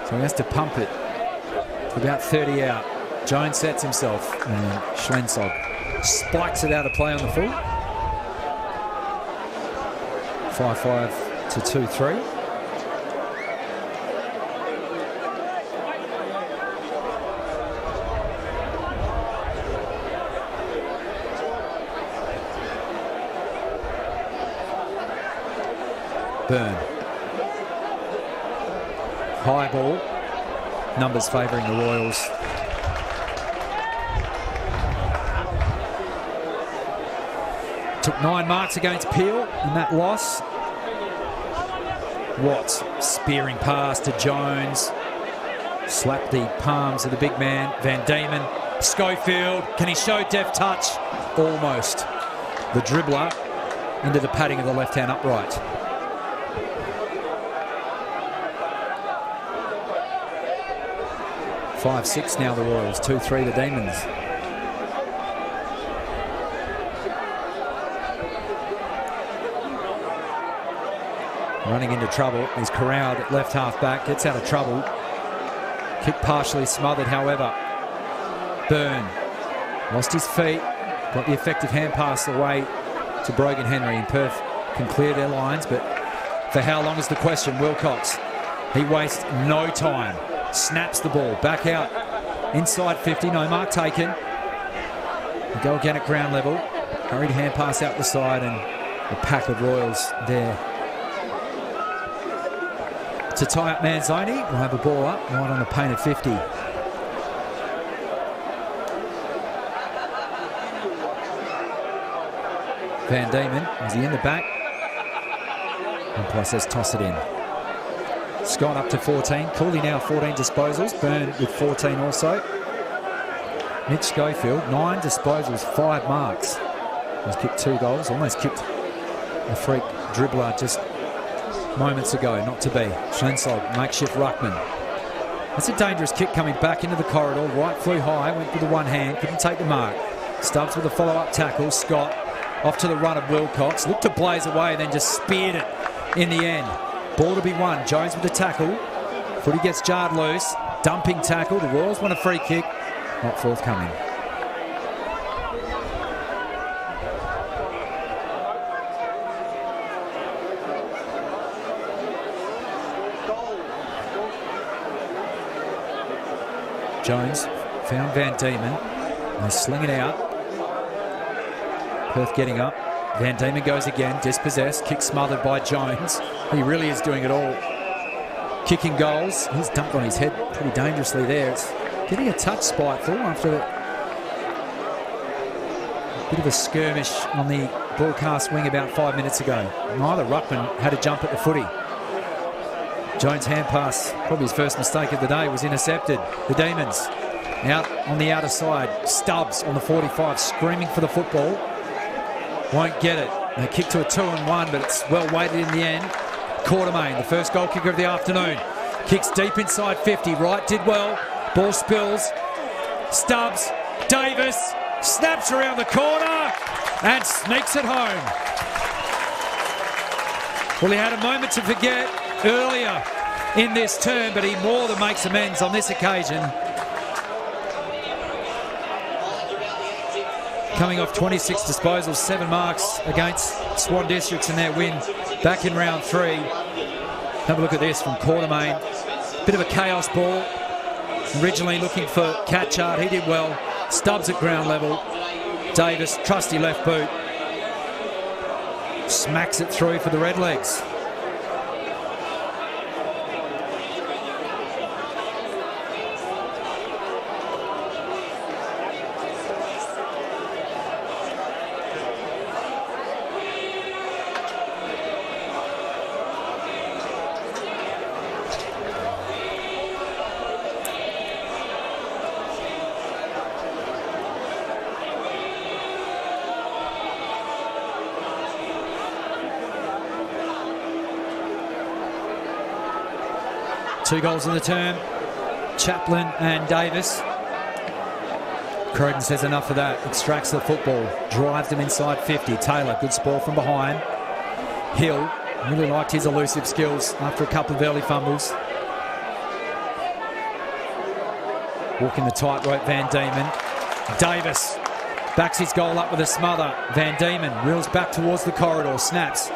So he has to pump it to about 30 out. Jones sets himself and Schlensog spikes it out of play on the full. 5-5 to 2-3. Byrne. High ball. Numbers favouring the Royals. Took 9 marks against Peel in that loss. Watts spearing pass to Jones. Slapped the palms of the big man. Van Diemen. Schofield. Can he show deft touch? Almost. The dribbler into the padding of the left-hand upright. Five-6 now the Royals. 2-3 the Demons. Running into trouble is Corrald at left half back. Gets out of trouble. Kick partially smothered, however. Byrne lost his feet. Got the effective hand pass away to Brogan Henry, and Perth can clear their lines, but for how long is the question? Wilcox, he wastes no time. Snaps the ball back out inside 50. No mark taken. We go again at ground level. Hurried hand pass out the side, and a pack of Royals there to tie up Manzoni. We'll have a ball up right on the painted 50. Van Diemen, is he in the back? And Process toss it in. Scott up to 14. Cooley now 14 disposals. Byrne with 14 also. Mitch Schofield, 9 disposals, 5 marks. He's kicked 2 goals. Almost kicked a freak dribbler just moments ago. Not to be. Schlensog, makeshift ruckman. That's a dangerous kick coming back into the corridor. Right flew high, went with the one hand, couldn't take the mark. Stubbs with a follow-up tackle. Scott off to the run of Wilcox. Looked to blaze away, then just speared it in the end. Ball to be won. Jones with the tackle. Footy gets jarred loose. Dumping tackle. The Royals want a free kick. Not forthcoming. Jones found Van Diemen. They sling it out. Perth getting up. Van Diemen goes again, dispossessed, kick smothered by Jones. He really is doing it all. Kicking goals. He's dumped on his head pretty dangerously there. It's getting a touch spiteful after a bit of a skirmish on the broadcast wing about 5 minutes ago. Neither ruckman had a jump at the footy. Jones' hand pass, probably his first mistake of the day, was intercepted. The Demons out on the outer side. Stubbs on the 45, screaming for the football. Won't get it. They kick to a 2-1, but it's well weighted in the end. Quartermain, the first goal kicker of the afternoon. Kicks deep inside 50. Wright did well. Ball spills. Stubbs. Davis. Snaps around the corner and sneaks it home. Well, he had a moment to forget earlier in this term, but he more than makes amends on this occasion. Coming off 26 disposals, 7 marks against Swan Districts in their win back in round 3. Have a look at this from Quartermain. Bit of a chaos ball. Originally looking for Catchard. He did well. Stubbs at ground level. Davis, trusty left boot. Smacks it through for the Redlegs. Two goals in the term, Chaplin and Davis. Croden says enough of that, extracts the football, drives them inside 50. Taylor, good spoil from behind. Hill, really liked his elusive skills after a couple of early fumbles. Walking the tightrope, Van Diemen. Davis backs his goal up with a smother. Van Diemen reels back towards the corridor, snaps.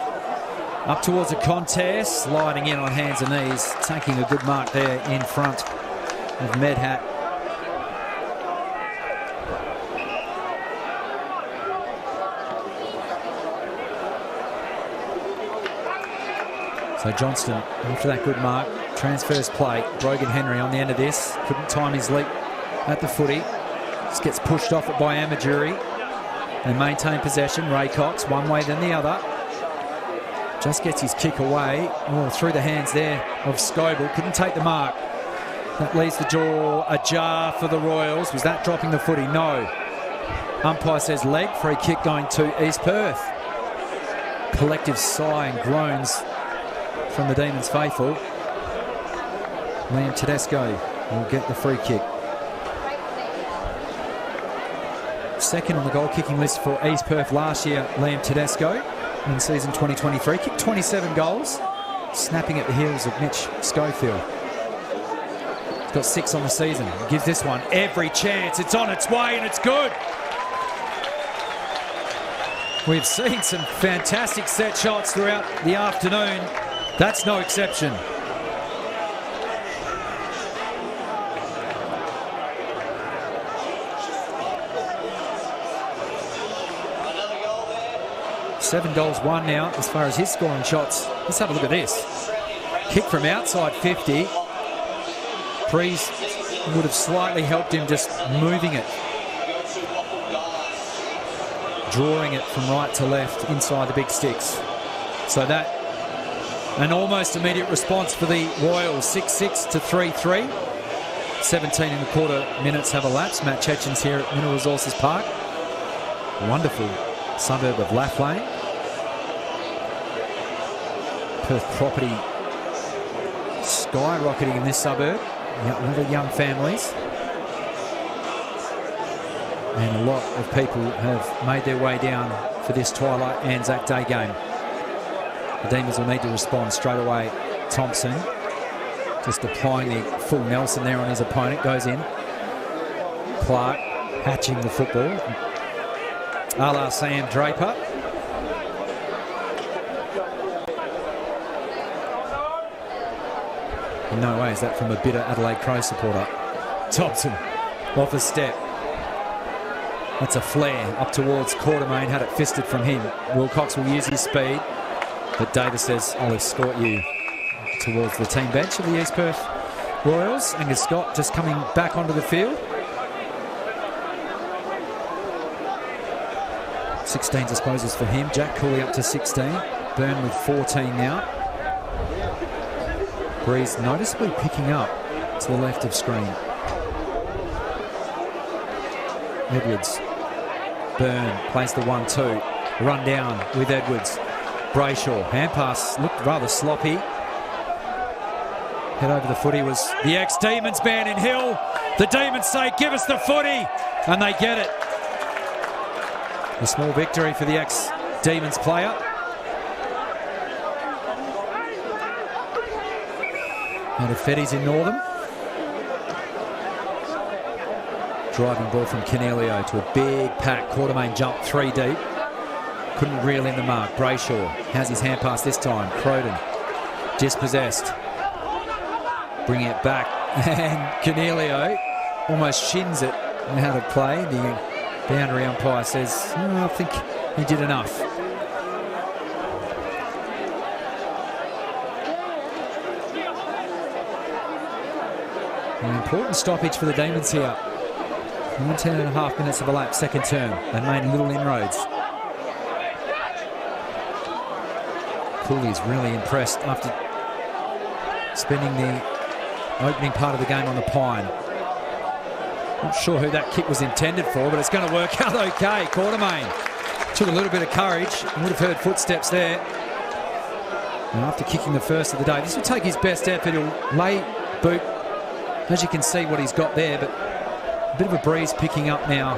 Up towards the contest, sliding in on hands and knees, taking a good mark there in front of Medhat. So Johnston, after that good mark, transfers play. Brogan Henry on the end of this. Couldn't time his leap at the footy. Just gets pushed off it by Amajuri. And maintain possession. Ray Cox, one way then the other. Just gets his kick away. Oh, through the hands there of Scoble. Couldn't take the mark. That leaves the jaw ajar for the Royals. Was that dropping the footy? No. Umpire says leg. Free kick going to East Perth. Collective sigh and groans from the Demons faithful. Liam Tedesco will get the free kick. Second on the goal kicking list for East Perth last year, Liam Tedesco in season 2023. Kicked 27 goals, snapping at the heels of Mitch Schofield. He's got 6 on the season. He gives this one every chance. It's on its way and it's good. We've seen some fantastic set shots throughout the afternoon. That's no exception. $7 won now as far as his scoring shots. Let's have a look at this. Kick from outside 50. Breeze would have slightly helped him just moving it. Drawing it from right to left inside the big sticks. So that, an almost immediate response for the Royals. 6-6 to 3-3. 17 and a quarter minutes have elapsed. Matt Chechen's here at Mineral Resources Park. Wonderful suburb of Laflane. Perth property skyrocketing in this suburb. A lot of young families. And a lot of people have made their way down for this twilight Anzac Day game. The Demons will need to respond straight away. Thompson just applying the full Nelson there on his opponent. Goes in. Clark hatching the football. A la Sam Draper. In no way is that from a bitter Adelaide Crow supporter. Thompson off a step. That's a flare up towards Quartermain. Had it fisted from him. Wilcox will use his speed. But Davis says, I'll escort you towards the team bench of the East Perth Royals. Angus Scott just coming back onto the field. 16 disposals for him. Jack Cooley up to 16. Byrne with 14 now. Breeze noticeably picking up to the left of screen. Edwards. Byrne plays the 1-2. Run down with Edwards. Brayshaw. Hand pass looked rather sloppy. Head over the footy was the ex-Demons man in Hill. The Demons say, give us the footy. And they get it. A small victory for the ex-Demons player. And if Fetty's in Northern. Driving ball from Cornelio to a big pack. Quartermain jumped 3 deep. Couldn't reel in the mark. Brayshaw has his hand pass this time. Croden dispossessed. Bringing it back. And Cornelio almost shins it. How to play. The boundary umpire says, I think he did enough. An important stoppage for the Demons here. 10.5 minutes of elapsed second term. They made little inroads. Cooley's really impressed after spending the opening part of the game on the Pine. Not sure who that kick was intended for, but it's going to work out okay. Quartermain took a little bit of courage. Would have heard footsteps there. And after kicking the first of the day, this will take his best effort. He'll lay boot. As you can see what he's got there, but a bit of a breeze picking up now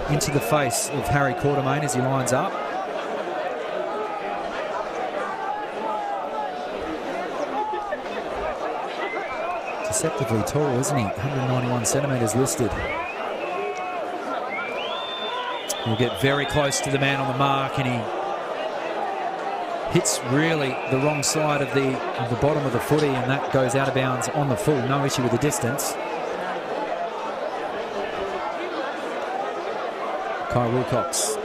into the face of Harry Quartermain as he lines up. Deceptively tall, isn't he? 191 centimetres listed. He'll get very close to the man on the mark, and he hits really the wrong side of the bottom of the footy, and that goes out of bounds on the full. No issue with the distance. Kai Wilcox.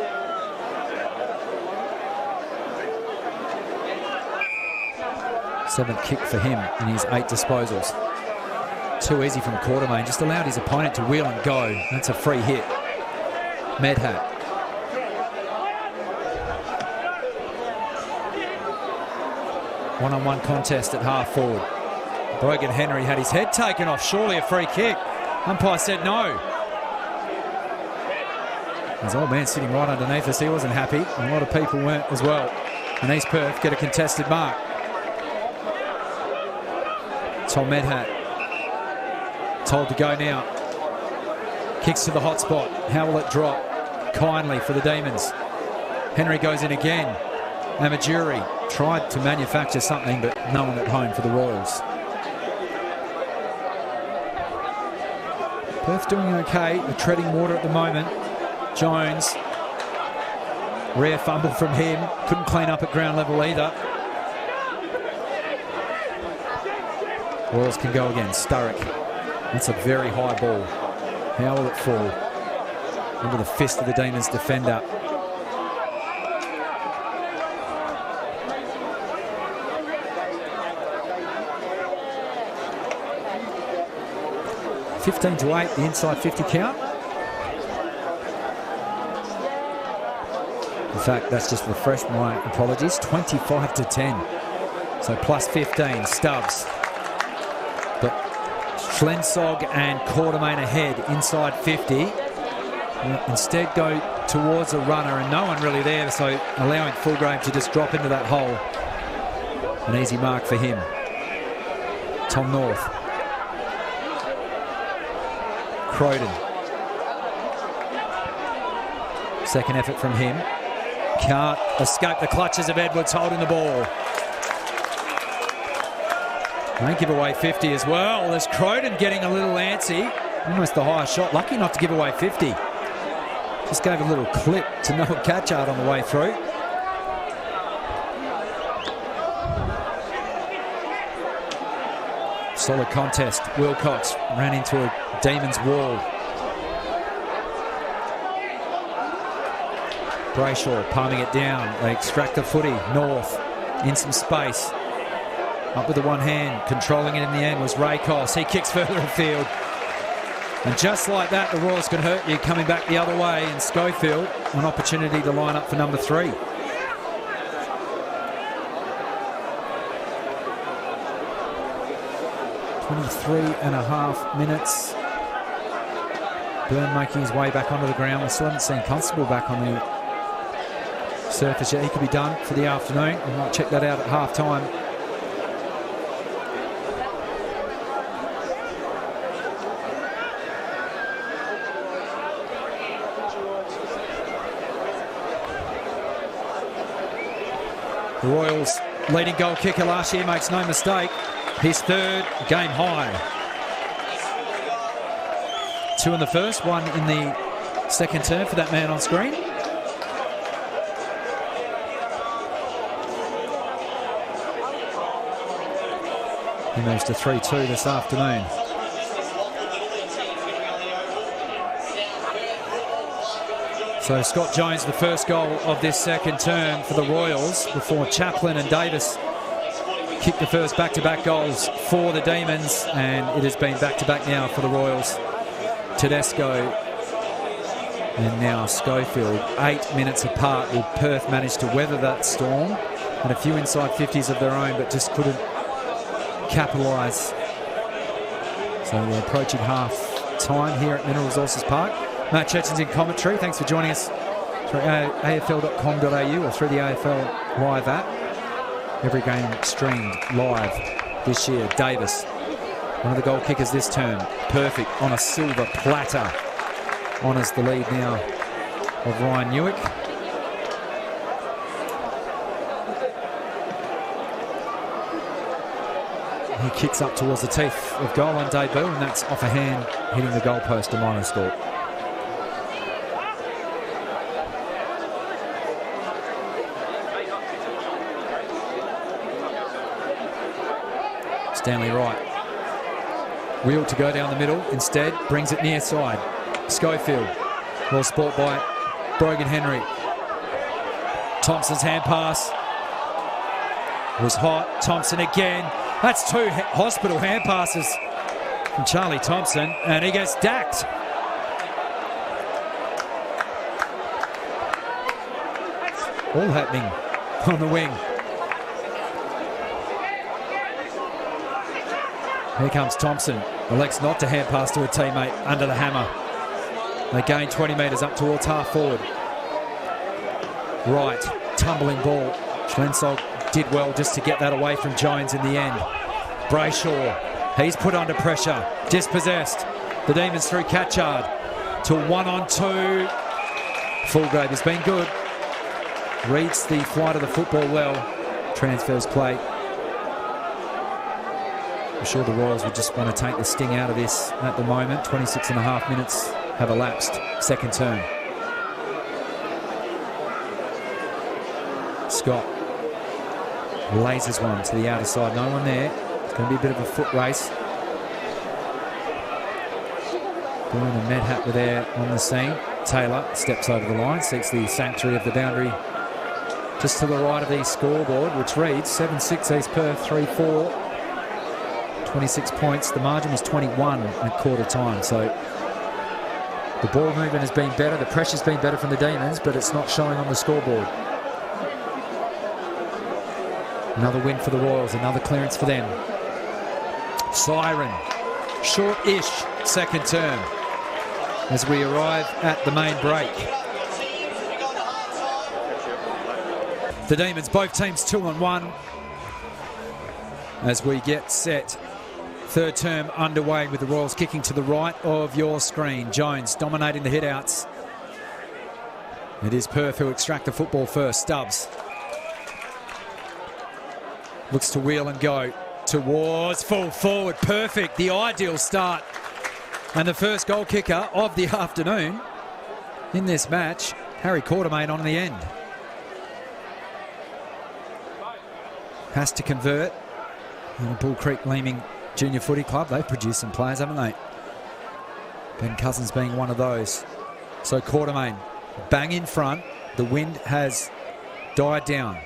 Seventh kick for him in his 8 disposals. Too easy from Quartermain. Just allowed his opponent to wheel and go. That's a free hit. Medhat. One-on-one contest at half forward. Brogan Henry had his head taken off. Surely a free kick. Umpire said no. His old man sitting right underneath us. He wasn't happy. And a lot of people weren't as well. And East Perth get a contested mark. Tom Medhat told to go now. Kicks to the hot spot. How will it drop? Kindly for the Demons. Henry goes in again. Amajuri tried to manufacture something, but no one at home for the Royals. Perth doing okay. They're treading water at the moment. Jones. Rare fumble from him. Couldn't clean up at ground level either. Royals can go again. Sturrock. That's a very high ball. How will it fall? Into the fist of the Demons defender. (15-8), the inside 50 count. In fact, that's just refreshed my apologies. 25-10. So plus 15, Stubbs. But Flensog and Quartermain ahead inside 50. Instead go towards a runner and no one really there, so allowing Fulgrave to just drop into that hole. An easy mark for him. Tom North. Croden. Second effort from him. Can't escape the clutches of Edwards holding the ball. Won't give away 50 as well. There's Croden getting a little antsy. Almost the highest shot. Lucky not to give away 50. Just gave a little clip to Noah Catchard on the way through. Solid contest. Wilcox ran into a Demons wall. Brayshaw palming it down. They extract the footy. North in some space. Up with the one hand. Controlling it in the end was Rakos. He kicks further afield. And just like that, the Royals could hurt you coming back the other way. And Schofield, an opportunity to line up for number 3. .23.5 minutes. Byrne making his way back onto the ground. We still haven't seen Constable back on the surface yet. He could be done for the afternoon. We might check that out at half time. The Royals leading goal kicker last year makes no mistake. His third game high. 2 in the first, 1 in the second term for that man on screen. He moves to 3-2 this afternoon. So Scott Jones, the first goal of this second term for the Royals, before Chaplin and Davis kicked the first back-to-back goals for the Demons, and it has been back-to-back now for the Royals. Tedesco and now Schofield, 8 minutes apart. Will Perth manage to weather that storm? Had a few inside 50s of their own, but just couldn't capitalise. So we're approaching half-time here at Mineral Resources Park. Matt Churchin's in commentary. Thanks for joining us through afl.com.au or through the AFL Live app. Every game streamed live this year. Davis, one of the goal kickers this term. Perfect on a silver platter. Honours the lead now of Ryan Newick. He kicks up towards the teeth of goal on debut, and that's off a hand hitting the goalpost, a minor score. Stanley Wright. Wheel to go down the middle. Instead, brings it near side. Schofield. Well sport by Brogan Henry. Thompson's hand pass was hot. Thompson again. That's two hospital hand passes from Charlie Thompson, and he gets dacked. All happening on the wing. Here comes Thompson. Elects not to hand pass to a teammate under the hammer. They gain 20 metres up towards half forward. Right, tumbling ball. Schlensog did well just to get that away from Jones in the end. Brayshaw, he's put under pressure. Dispossessed. The Demons through Catchard to 1-on-2. Fulgrave has been good. Reads the flight of the football well. Transfers play. I'm sure the Royals would just want to take the sting out of this at the moment. 26 and a half minutes have elapsed. Second term. Scott lasers one to the outer side. No one there. It's going to be a bit of a foot race. Boone and Medhat were there on the scene. Taylor steps over the line, seeks the sanctuary of the boundary just to the right of the scoreboard, which reads 7-6 East Perth, 3-4. 26 points. The margin was 21 at quarter time. So the ball movement has been better. The pressure's been better from the Demons, but it's not showing on the scoreboard. Another win for the Royals. Another clearance for them. Siren. Short-ish second term as we arrive at the main break. The Demons, both teams 2-on-1 as we get set. Third term underway with the Royals kicking to the right of your screen. Jones dominating the hit-outs. It is Perth who extract the football first. Stubbs looks to wheel and go towards full forward. Perfect, the ideal start. And the first goal kicker of the afternoon in this match, Harry Quartermain on the end. Has to convert. And Bull Creek Leeming Junior Footy Club, they've produced some players, haven't they? Ben Cousins being one of those. So Quartermain, bang in front. The wind has died down.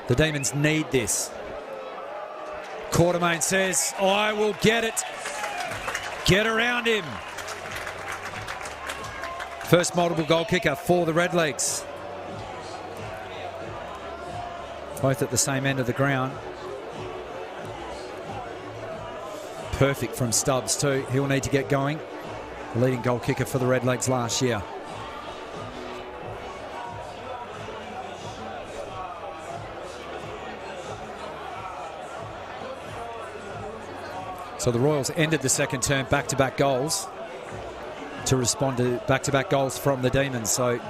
The Demons need this. Quartermain says, I will get it. Get around him. First multiple goal kicker for the Redlegs. Both at the same end of the ground. Perfect from Stubbs too. He'll need to get going. The leading goal kicker for the Redlegs last year. So the Royals ended the second term back-to-back goals to respond to back-to-back goals from the Demons. So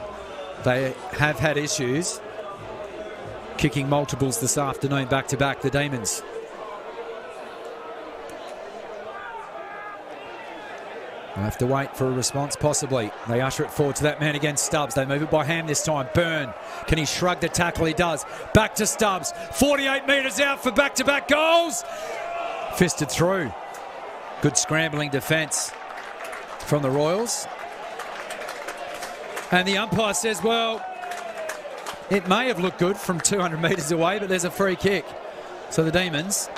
they have had issues kicking multiples this afternoon back-to-back, the Demons. They'll have to wait for a response, possibly. They usher it forward to that man against Stubbs. They move it by hand this time. Byrne, can he shrug the tackle? He does. Back to Stubbs. 48 metres out for back-to-back goals. Fisted through. Good scrambling defence from the Royals. And the umpire says, well, it may have looked good from 200 metres away, but there's a free kick. So the Demons,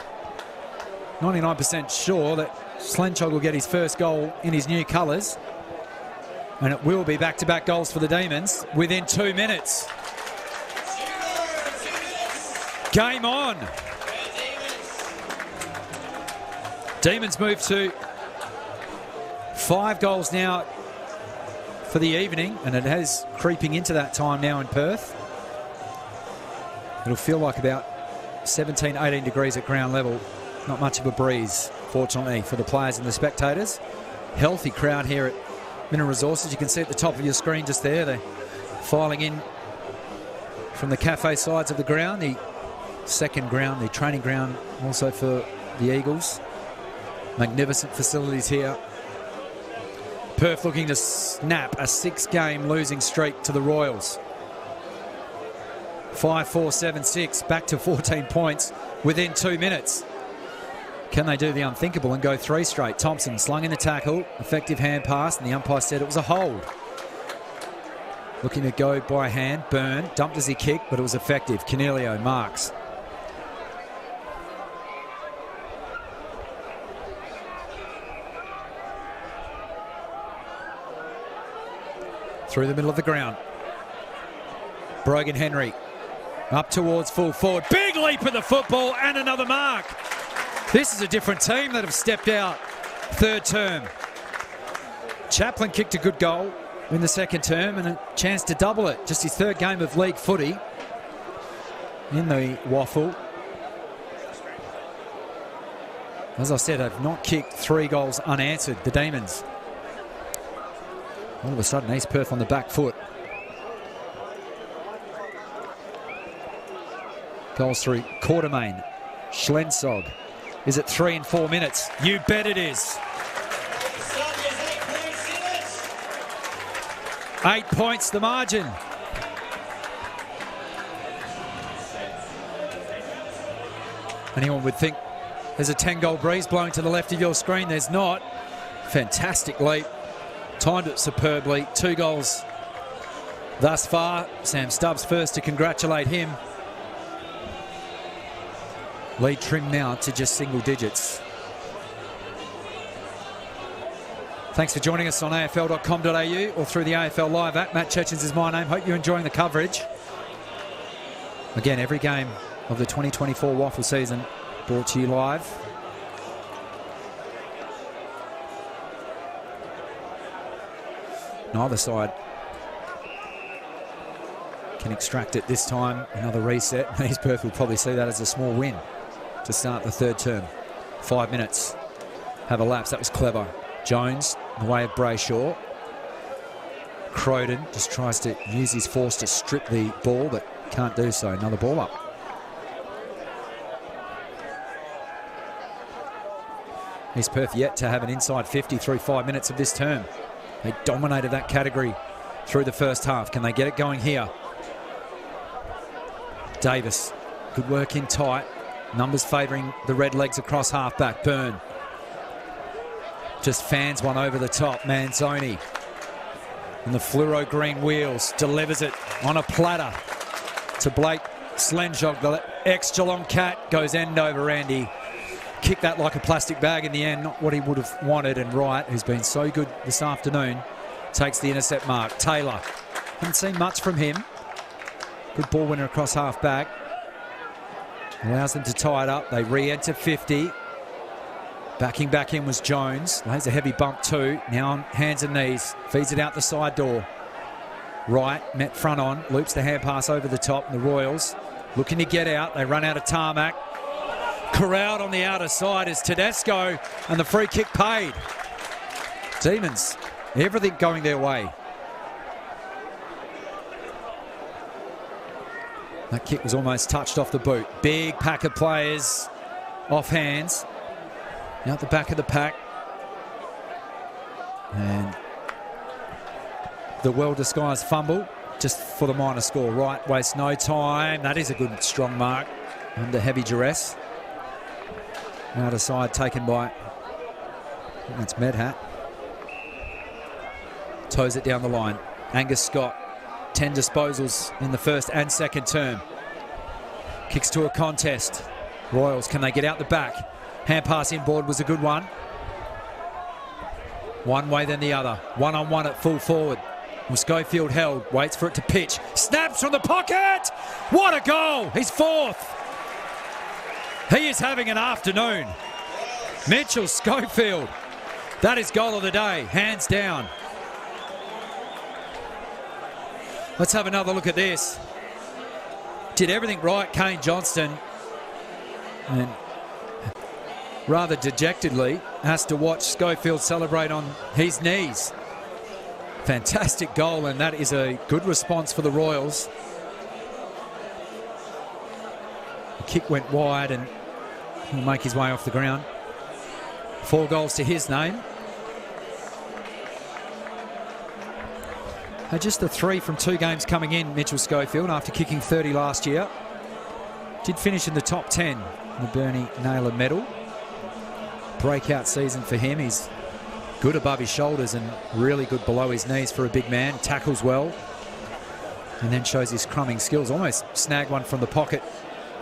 99% sure that Schlenchog will get his first goal in his new colours. And it will be back-to-back goals for the Demons within 2 minutes. Game on. Demons move to 5 goals now for the evening, and it has creeping into that time now in Perth. It'll feel like about 17, 18 degrees at ground level. Not much of a breeze, fortunately, for the players and the spectators. Healthy crowd here at Mineral Resources. You can see at the top of your screen just there, they're filing in from the cafe sides of the ground. The second ground, the training ground also for the Eagles. Magnificent facilities here. Perth looking to snap a 6-game losing streak to the Royals. 5-4-7-6, back to 14 points within 2 minutes. Can they do the unthinkable and go 3 straight? Thompson slung in the tackle, effective hand pass, and the umpire said it was a hold. Looking to go by hand. Byrne dumped as he kicked, but it was effective. Canelio marks. Through the middle of the ground. Brogan Henry up towards full forward. Big leap of the football and another mark. This is a different team that have stepped out third term. Chaplin kicked a good goal in the second term and a chance to double it. Just his third game of league footy in the WAFL. As I said, they've not kicked 3 goals unanswered, the Demons. All of a sudden, East Perth on the back foot. Goals through Quartermain. Schlensog. Is it 3 and 4 minutes? You bet it is. 8 points the margin. Anyone would think there's a 10-goal breeze blowing to the left of your screen. There's not. Fantastic leap. Timed it superbly. 2 goals thus far. Sam Stubbs first to congratulate him. Lead trimmed now to just single digits. Thanks for joining us on afl.com.au or through the AFL Live app. Matt Chechens is my name. Hope you're enjoying the coverage. Again, every game of the 2024 WAFL season brought to you live. Neither side can extract it this time. Another reset. East Perth will probably see that as a small win to start the third term. 5 minutes have elapsed. That was clever. Jones in the way of Brayshaw. Croden just tries to use his force to strip the ball, but can't do so. Another ball up. East Perth yet to have an inside 50 through 5 minutes of this term. They dominated that category through the first half. Can they get it going here? Davis, good work in tight. Numbers favouring the red legs across half-back. Byrne just fans one over the top. Manzoni and the fluoro green wheels delivers it on a platter to Blake Slenjog. The ex-Geelong Cat goes end over end. He kicked that like a plastic bag in the end. Not what he would have wanted. And Wright, who's been so good this afternoon, takes the intercept mark. Taylor, haven't seen much from him. Good ball winner across half-back. Allows them to tie it up. They re-enter 50. Backing back in was Jones. Lays a heavy bump too. Now on hands and knees. Feeds it out the side door. Wright met front on. Loops the hand pass over the top. And the Royals looking to get out. They run out of tarmac. Corralled on the outer side is Tedesco. And the free kick paid. Demons, everything going their way. That kick was almost touched off the boot. Big pack of players off hands. Out the back of the pack. And the well-disguised fumble just for the minor score. Right, wastes no time. That is a good, strong mark under heavy duress. Outer side taken by, I think that's Medhat. Toes it down the line. Angus Scott. 10 disposals in the first and second term. Kicks to a contest. Royals, can they get out the back? Hand pass inboard was a good one. One way then the other. One-on-one at full forward. Well, Schofield held, waits for it to pitch. Snaps from the pocket! What a goal! He's fourth. He is having an afternoon. Mitchell Schofield. That is goal of the day, hands down. Let's have another look at this. Did everything right, Kane Johnston. And rather dejectedly has to watch Schofield celebrate on his knees. Fantastic goal, and that is a good response for the Royals. The kick went wide and he'll make his way off the ground. 4 goals to his name. Just the 3 from 2 games coming in, Mitchell Schofield, after kicking 30 last year. Did finish in the top 10 in the Bernie Naylor medal. breakout season for him. He's good above his shoulders and really good below his knees for a big man. Tackles well and then shows his crumbing skills. Almost snagged one from the pocket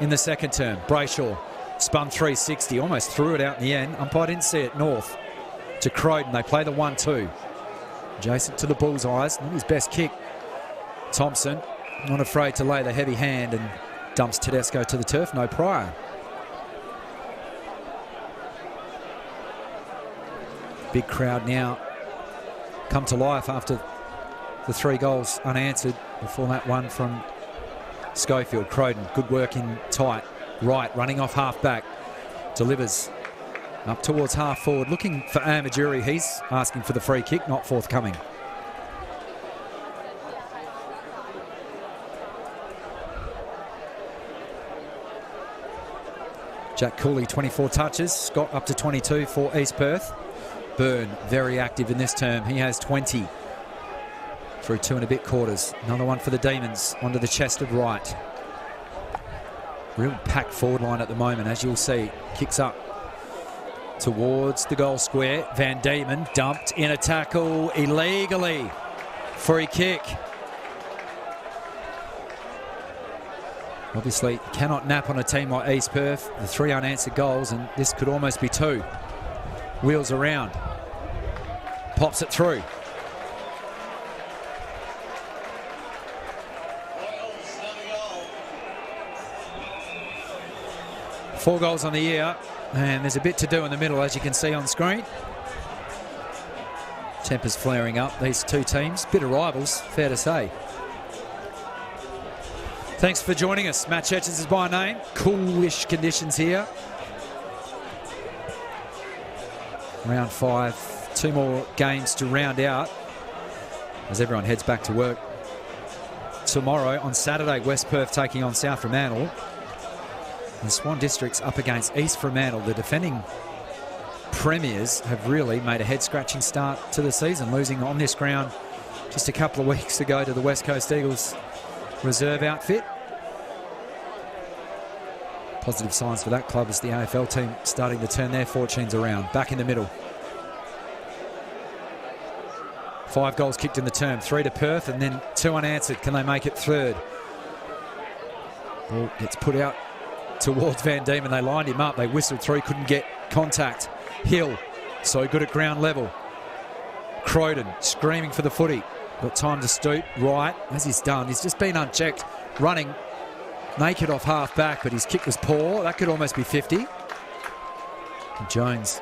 in the second term. Brayshaw spun 360, almost threw it out in the end. Umpire didn't see it. North to Croydon. They play the 1-2. Adjacent to the bullseyes. Not his best kick. Thompson not afraid to lay the heavy hand and dumps Tedesco to the turf. No prior. Big crowd now come to life after the 3 goals unanswered before that one from Schofield. Croydon, good work in tight. Wright running off half back. Delivers up towards half forward. Looking for Amajuri. He's asking for the free kick, not forthcoming. Jack Cooley, 24 touches. Scott up to 22 for East Perth. Byrne, very active in this term. He has 20 through 2 and a bit quarters. Another one for the Demons onto the chest of Wright. Real packed forward line at the moment, as you'll see. Kicks up towards the goal square. Van Diemen dumped in a tackle illegally. Free kick. Obviously cannot nap on a team like East Perth. The 3 unanswered goals, and this could almost be 2. Wheels around. Pops it through. Four goals on the year, and there's a bit to do in the middle, as you can see on screen. Tempers flaring up, these 2 teams. Bit of rivals, fair to say. Thanks for joining us. Matt Chetchens is by name. Coolish conditions here. Round 5. 2 more games to round out as everyone heads back to work. Tomorrow, on Saturday, West Perth taking on South Fremantle. And Swan District's up against East Fremantle. The defending premiers have really made a head-scratching start to the season, losing on this ground just a couple of weeks ago to the West Coast Eagles reserve outfit. Positive signs for that club as the AFL team starting to turn their fortunes around. Back in the middle. 5 goals kicked in the term. 3 to Perth and then 2 unanswered. Can they make it third? Ball gets put out towards Van Diemen. They lined him up. They whistled through. Couldn't get contact. Hill, so good at ground level. Croydon screaming for the footy. Got time to stoop. Wright, as he's done, he's just been unchecked. Running naked off half back, but his kick was poor. That could almost be 50. And Jones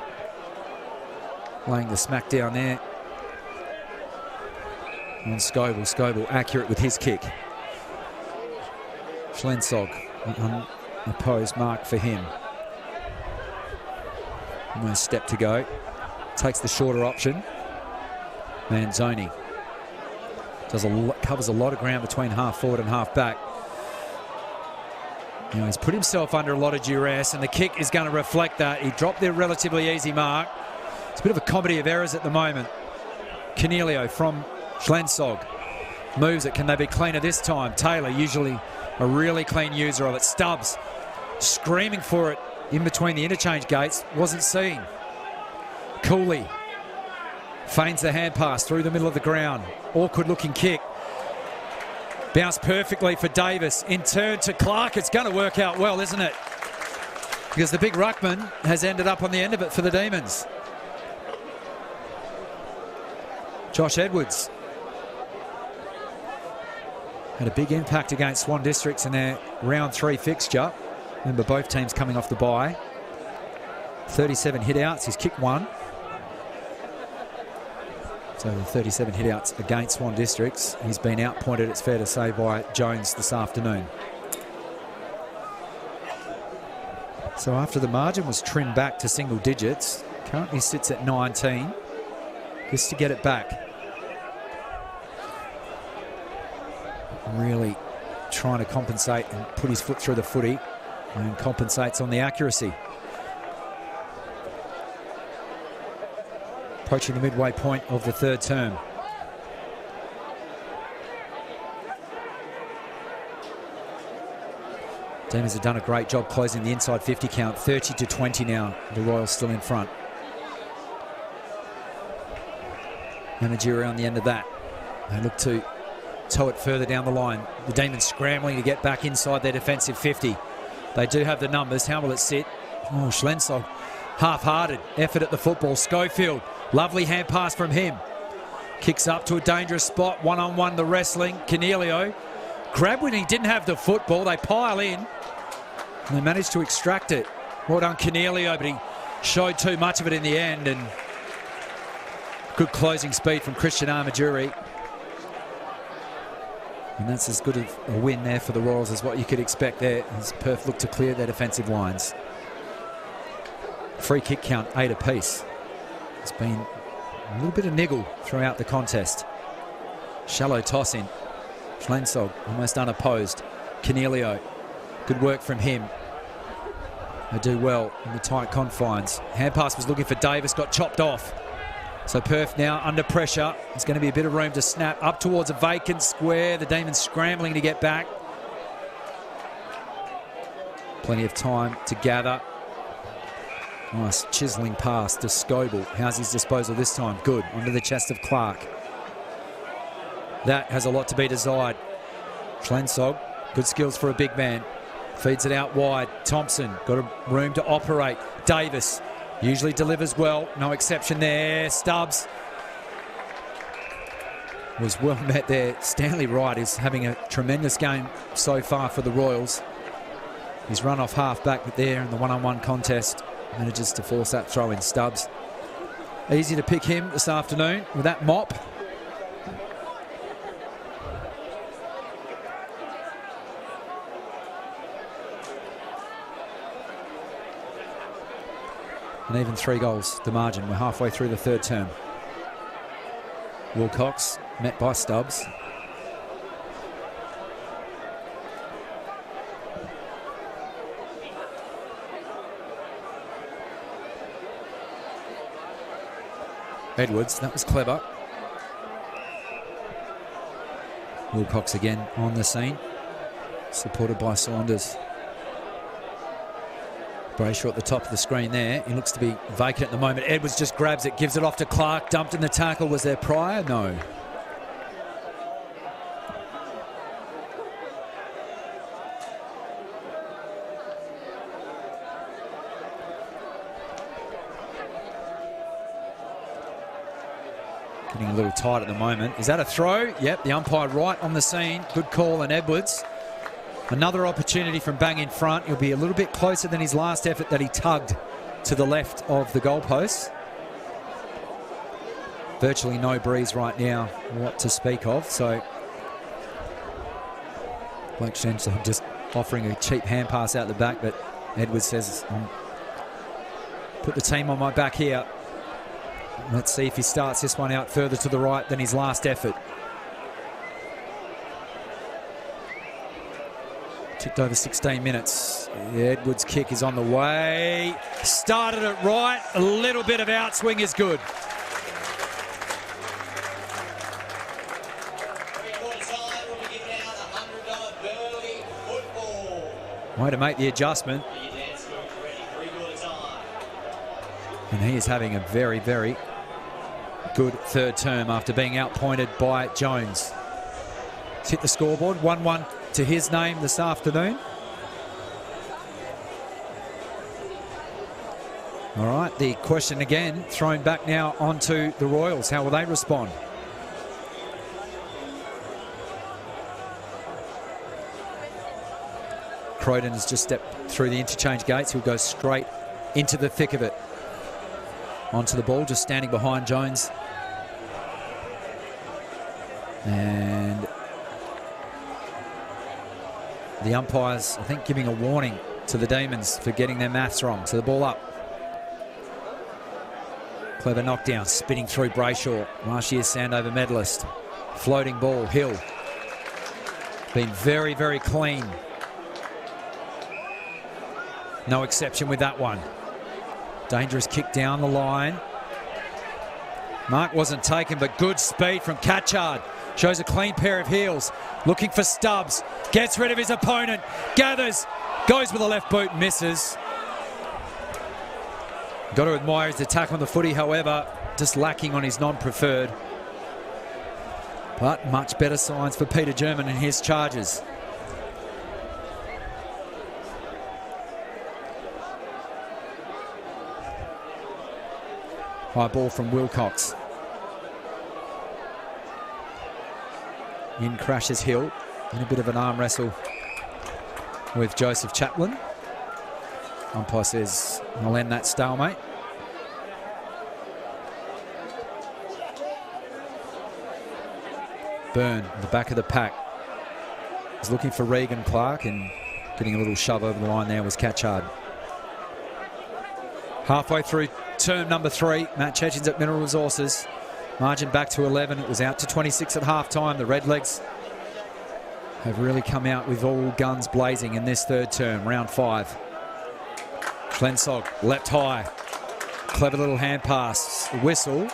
laying the smack down there on Scoble. Scoble accurate with his kick. Schlensog, an unopposed mark for him. Almost step to go. Takes the shorter option. Manzoni covers a lot of ground between half forward and half back. You know, he's put himself under a lot of duress, and the kick is going to reflect that. He dropped their relatively easy mark. It's a bit of a comedy of errors at the moment. Cornelio from Schlensog moves it. Can they be cleaner this time? Taylor, usually a really clean user of it. Stubbs screaming for it in between the interchange gates. Wasn't seen. Cooley feigns the hand pass through the middle of the ground. Awkward looking kick. Bounced perfectly for Davis. In turn to Clark. It's going to work out well, isn't it? Because the big ruckman has ended up on the end of it for the Demons. Josh Edwards had a big impact against Swan Districts in their round 3 fixture. Remember, both teams coming off the bye. 37 hit-outs. He's kicked 1. So 37 hit-outs against Swan Districts. He's been outpointed, it's fair to say, by Jones this afternoon. So after the margin was trimmed back to single digits, currently sits at 19. Just to get it back. Really trying to compensate and put his foot through the footy, and compensates on the accuracy. Approaching the midway point of the third term. Demons have done a great job closing the inside 50 count. 30-20 now. The Royals still in front. Managerial on the end of that. They look to tow it further down the line. The Demons scrambling to get back inside their defensive 50. They do have the numbers. How will it sit? Oh, Schlensog. Half-hearted effort at the football. Schofield. Lovely hand pass from him. Kicks up to a dangerous spot. One-on-one the wrestling. Cornelio. Grab when he didn't have the football. They pile in. And they managed to extract it. Well done, Cornelio, but he showed too much of it in the end. And good closing speed from Christian Armajuri. And that's as good a win there for the Royals as what you could expect there, as Perth looked to clear their defensive lines. Free kick count, 8 apiece. It's been a little bit of niggle throughout the contest. Shallow toss in. Schlensog almost unopposed. Cornelio, good work from him. They do well in the tight confines. Hand pass was looking for Davis, got chopped off. So Perth now under pressure. There's going to be a bit of room to snap up towards a vacant square. The Demons scrambling to get back. Plenty of time to gather. Nice chiselling pass to Scoble. How's his disposal this time? Good. Onto the chest of Clark. That has a lot to be desired. Schlensog, good skills for a big man. Feeds it out wide. Thompson got a room to operate. Davis usually delivers well. No exception there. Stubbs was well met there. Stanley Wright is having a tremendous game so far for the Royals. He's run off half back there in the one-on-one contest. Manages to force that throw in. Stubbs. Easy to pick him this afternoon with that mop. And even 3 goals, the margin. We're halfway through the third term. Wilcox met by Stubbs. Edwards, that was clever. Wilcox again on the scene, supported by Saunders. Brayshaw at the top of the screen there. He looks to be vacant at the moment. Edwards just grabs it, gives it off to Clark. Dumped in the tackle. Was there prior? No. Getting a little tight at the moment. Is that a throw? Yep, the umpire right on the scene. Good call, and Edwards. Another opportunity from bang in front. He'll be a little bit closer than his last effort that he tugged to the left of the goalpost. Virtually no breeze right now, what to speak of. So Blake Schlensog just offering a cheap hand pass out the back, but Edwards says, put the team on my back here. Let's see if he starts this one out further to the right than his last effort. Ticked over 16 minutes. Edwards' kick is on the way. Started it right. A little bit of outswing is good. Way to make the adjustment. And he is having a very, very good third term after being outpointed by Jones. It's hit the scoreboard. 1-1 to his name this afternoon. All right, the question again thrown back now onto the Royals. How will they respond? Croydon has just stepped through the interchange gates. He'll go straight into the thick of it. Onto the ball, just standing behind Jones. And the umpires, I think, giving a warning to the Demons for getting their maths wrong. So the ball up. Clever knockdown, spinning through Brayshaw. Last year's Sandover medalist. Floating ball, Hill. Been very, very clean. No exception with that one. Dangerous kick down the line. Mark wasn't taken, but good speed from Catchard. Shows a clean pair of heels. Looking for Stubbs. Gets rid of his opponent. Gathers. Goes with the left boot. Misses. Got to admire his attack on the footy, however, just lacking on his non-preferred. But much better signs for Peter German and his Chargers. High ball from Wilcox. In crashes Hill. In a bit of an arm wrestle with Joseph Chaplin. Umpire says, I'll end that stalemate. Byrne in the back of the pack. He's looking for Regan Clark, and getting a little shove over the line there was Catchard. Halfway through term number 3, Matt Chechens at Mineral Resources. Margin back to 11. It was out to 26 at half-time. The Redlegs have really come out with all guns blazing in this third term, round 5. Schlensog leapt high. Clever little hand pass. The whistle.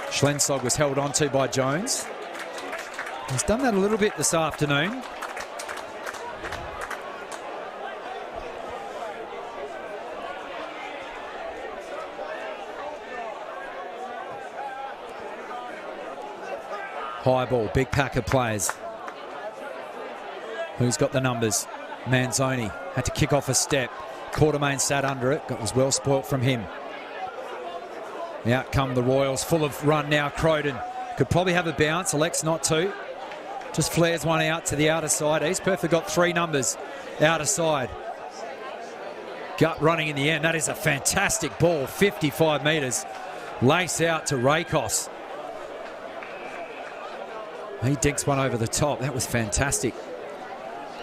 Schlensog was held onto by Jones. He's done that a little bit this afternoon. High ball, big pack of players. Who's got the numbers? Manzoni had to kick off a step. Quartermain sat under it. It was well spoilt from him. Out come the Royals, full of run now. Croydon could probably have a bounce, elects not to. Just flares one out to the outer side. East Perth have got 3 numbers outer side. Gut running in the end. That is a fantastic ball, 55 metres. Lace out to Rakos. He dinks one over the top. That was fantastic.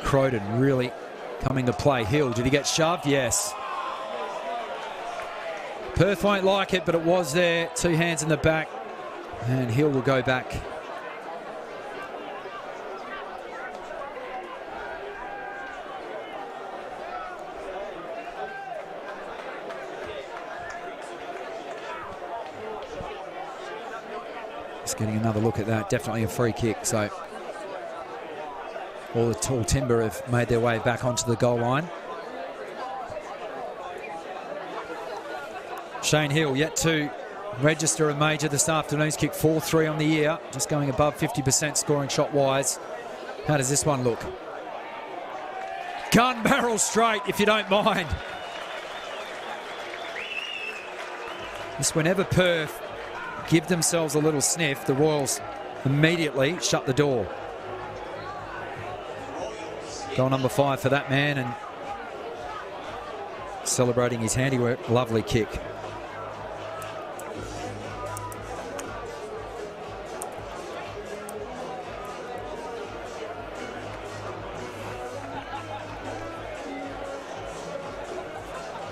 Croydon really coming to play. Hill, did he get shoved? Yes. Perth won't like it, but it was there. 2 hands in the back. And Hill will go back. Just getting another look at that. Definitely a free kick. So all the tall timber have made their way back onto the goal line. Shane Hill yet to register a major this afternoon. He's kicked 4-3 on the year. Just going above 50% scoring shot-wise. How does this one look? Gun barrel straight, if you don't mind. Just whenever Perth give themselves a little sniff, the Royals immediately shut the door. Goal number 5 for that man, and celebrating his handiwork. Lovely kick.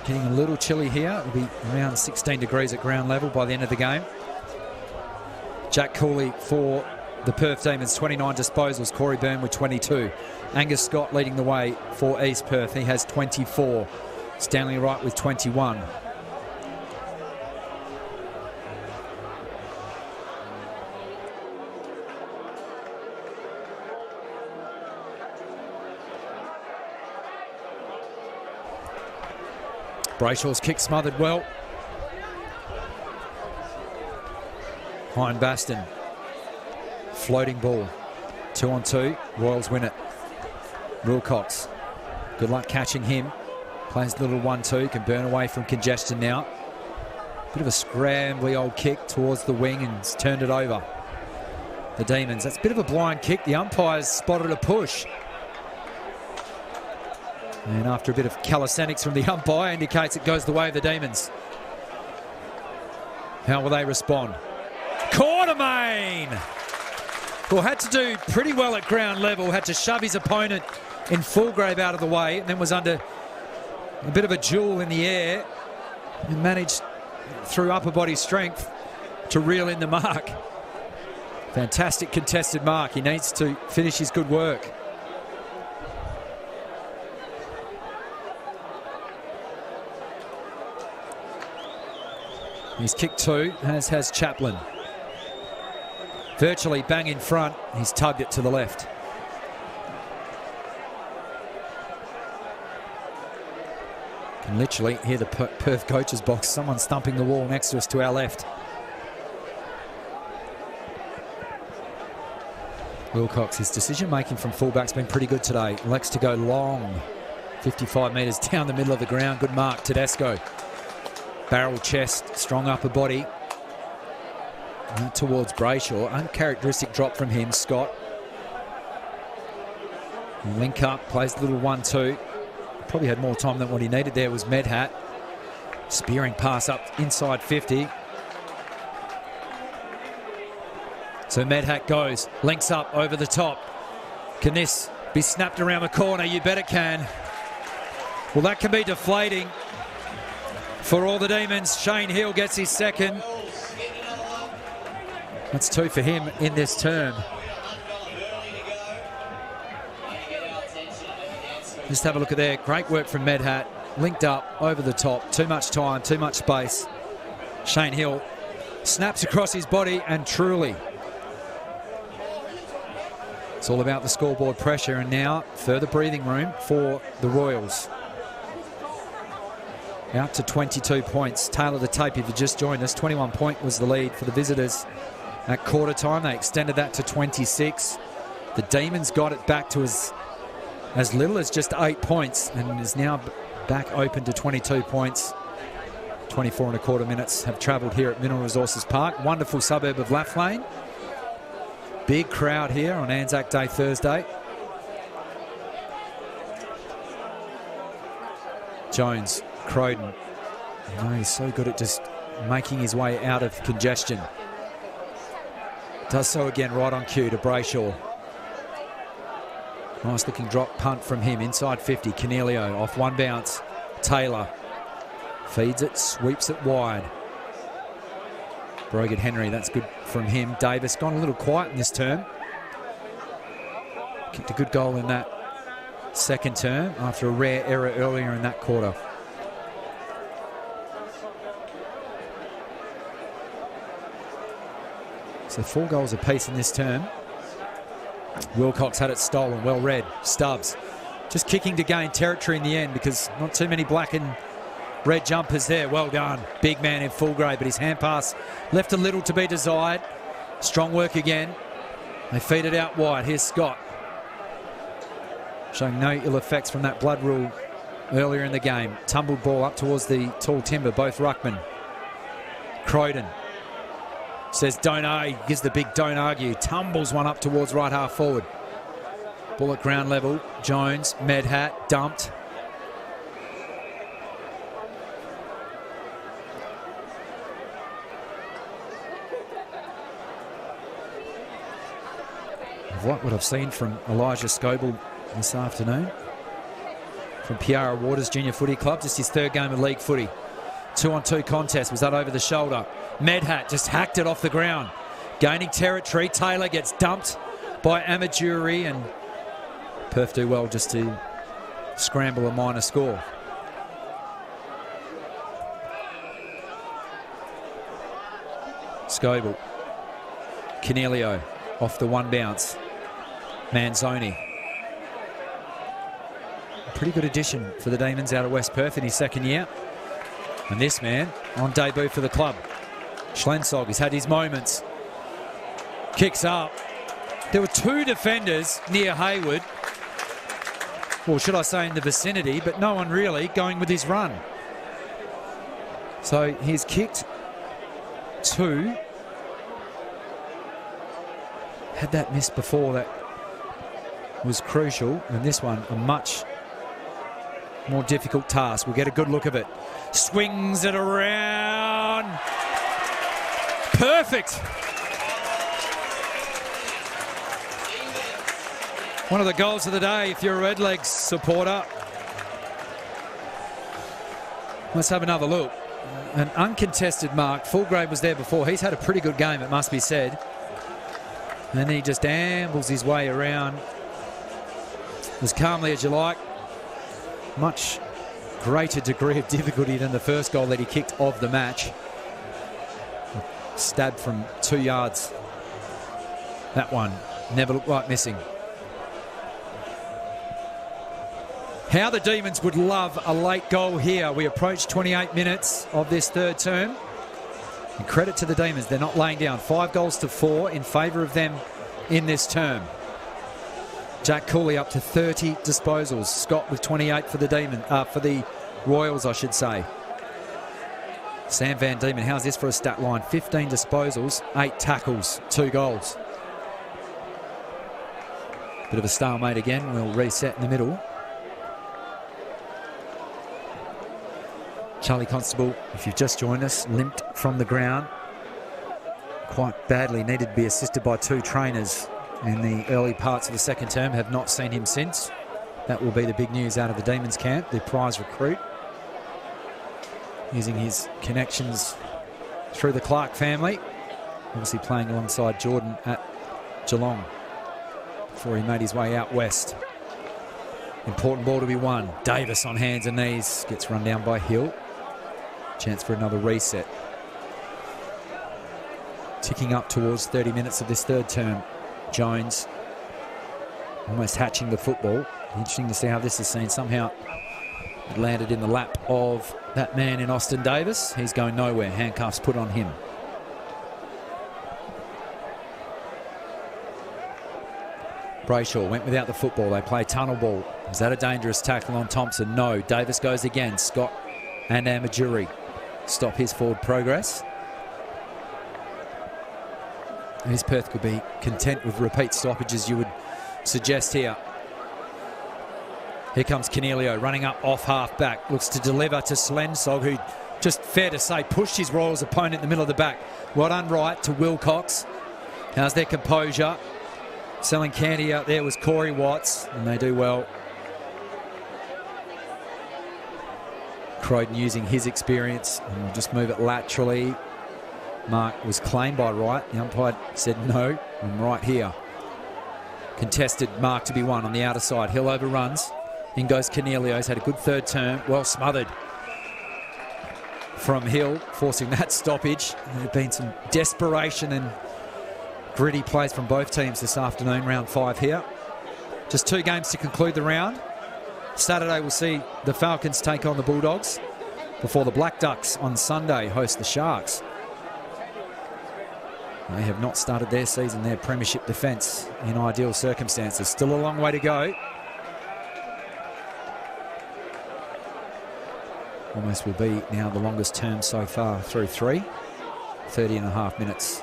Getting a little chilly here. It'll be around 16 degrees at ground level by the end of the game. Jack Cooley for the Perth Demons, 29 disposals. Corey Byrne with 22. Angus Scott leading the way for East Perth. He has 24. Stanley Wright with 21. Brayshaw's kick smothered well. Hein Baston. Floating ball. 2-on-2. Royals win it. Wilcox. Good luck catching him. Plays the little 1-2. Can burn away from congestion now. Bit of a scrambly old kick towards the wing and turned it over. The Demons. That's a bit of a blind kick. The umpires spotted a push. And after a bit of calisthenics from the umpire, indicates it goes the way of the Demons. How will they respond? Quartermain! Well, had to do pretty well at ground level. Had to shove his opponent in Fullgrave out of the way, and then was under a bit of a duel in the air and managed through upper body strength to reel in the mark. Fantastic contested mark. He needs to finish his good work. He's kicked 2, as has Chaplin. Virtually bang in front. He's tugged it to the left. Can literally hear the Perth coach's box. Someone stumping the wall next to us to our left. Wilcox, his decision-making from fullback's been pretty good today. Elects to go long. 55 metres down the middle of the ground. Good mark, Tedesco. Barrel chest, strong upper body. And towards Brayshaw. Uncharacteristic drop from him, Scott. Link up, plays the little 1-2. Probably had more time than what he needed there was Medhat. Spearing pass up inside 50. So Medhat goes, links up over the top. Can this be snapped around the corner? You bet it can. Well, that can be deflating for all the Demons. Shane Hill gets his second. That's 2 for him in this term. Just have a look at there. Great work from Medhat. Linked up over the top. Too much time, too much space. Shane Hill snaps across his body and truly. It's all about the scoreboard pressure, and now further breathing room for the Royals. Out to 22 points. Taylor the tape if you just joined us. 21 point was the lead for the visitors at quarter time. They extended that to 26. The Demons got it back to as little as just 8 points and is now back open to 22 points. 24 and a quarter minutes have travelled here at Mineral Resources Park. Wonderful suburb of Lathlane. Big crowd here on Anzac Day Thursday. Jones, Croden. He's so good at just making his way out of congestion. Does so again right on cue to Brayshaw. Nice looking drop punt from him inside 50. Cornelio off one bounce. Taylor feeds it, sweeps it wide. Brogan Henry, that's good from him. Davis gone a little quiet in this term. Kicked a good goal in that second term after a rare error earlier in that quarter. So 4 goals apiece in this term. Wilcox had it stolen, well read. Stubbs just kicking to gain territory in the end because not too many black and red jumpers there. Well done. Big man in full grey, but his hand pass left a little to be desired. Strong work again. They feed it out wide. Here's Scott. Showing no ill effects from that blood rule earlier in the game. Tumbled ball up towards the tall timber, both ruckmen. Croden says don't argue, gives the big don't argue. Tumbles one up towards right half forward. Ball at ground level. Jones, Medhat, dumped. What I've seen from Elijah Scoble this afternoon. From Piara Waters Junior Footy Club, just his 3rd game of league footy. 2-on-2 contest, was that over the shoulder. Medhat just hacked it off the ground. Gaining territory, Taylor gets dumped by Amaturi, and Perth do well just to scramble a minor score. Scoble. Cornelio off the one bounce. Manzoni. A pretty good addition for the Demons out of West Perth in his 2nd year. And this man on debut for the club. Schlensog has had his moments. Kicks up. There were 2 defenders near Hayward. Or should I say in the vicinity, but no one really going with his run. So he's kicked 2. Had that miss before that was crucial, and this one a much more difficult task. We'll get a good look of it. Swings it around. Perfect. One of the goals of the day if you're a Redlegs supporter. Let's have another look. An uncontested mark. Fulgrave was there before. He's had a pretty good game, it must be said. And then he just ambles his way around as calmly as you like. Much greater degree of difficulty than the first goal that he kicked of the match. Stabbed from 2 yards. That one never looked like missing. How the Demons would love a late goal here. We approach 28 minutes of this 3rd term. And credit to the Demons, they're not laying down. 5 goals to 4 in favour of them in this term. Jack Cooley up to 30 disposals. Scott with 28 for the Royals, I should say. Sam Van Diemen, how's this for a stat line? 15 disposals, 8 tackles, 2 goals. Bit of a stalemate again. We'll reset in the middle. Charlie Constable, if you've just joined us, limped from the ground quite badly. Needed to be assisted by 2 trainers in the early parts of the second term. Have not seen him since. That will be the big news out of the Demons camp, the prize recruit. Using his connections through the Clark family. Obviously playing alongside Jordan at Geelong before he made his way out west. Important ball to be won. Davis on hands and knees. Gets run down by Hill. Chance for another reset. Ticking up towards 30 minutes of this third term. Jones almost hatching the football. Interesting to see how this is seen. Somehow it landed in the lap of that man in Austin Davis. He's going nowhere. Handcuffs put on him. Brayshaw went without the football. They play tunnel ball. Is that a dangerous tackle on Thompson? No. Davis goes again. Scott and Amajuri stop his forward progress. His Perth could be content with repeat stoppages, you would suggest here. Here comes Cornelio running up off half back. Looks to deliver to Slensog, who, just fair to say, pushed his Royals opponent in the middle of the back. Well done right to Wilcox. How's their composure? Selling candy out there was Corey Watts, and they do well. Croydon using his experience, and we'll just move it laterally. Mark was claimed by Wright. The umpire said no. I'm right here. Contested mark to be won on the outer side. Hill overruns. In goes Cornelio. He's had a good third term. Well smothered from Hill, forcing that stoppage. There have been some desperation and gritty plays from both teams this afternoon. Round 5 here. Just 2 games to conclude the round. Saturday we'll see the Falcons take on the Bulldogs before the Black Ducks on Sunday host the Sharks. They have not started their season, their premiership defence, in ideal circumstances. Still a long way to go. Almost will be now the longest term so far through 3. 30 and a half minutes.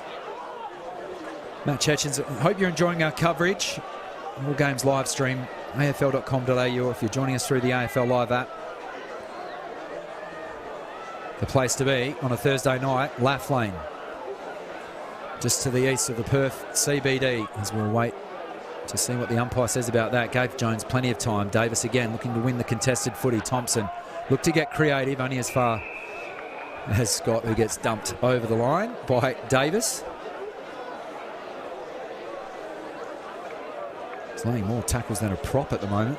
Matt Chechens, I hope you're enjoying our coverage. All games live stream, afl.com.au, if you're joining us through the AFL Live app. The place to be on a Thursday night, Laugh Lane. Just to the east of the Perth CBD, as we'll wait to see what the umpire says about that. Gave Jones plenty of time. Davis again looking to win the contested footy. Thompson looked to get creative, only as far as Scott, who gets dumped over the line by Davis. He's laying more tackles than a prop at the moment.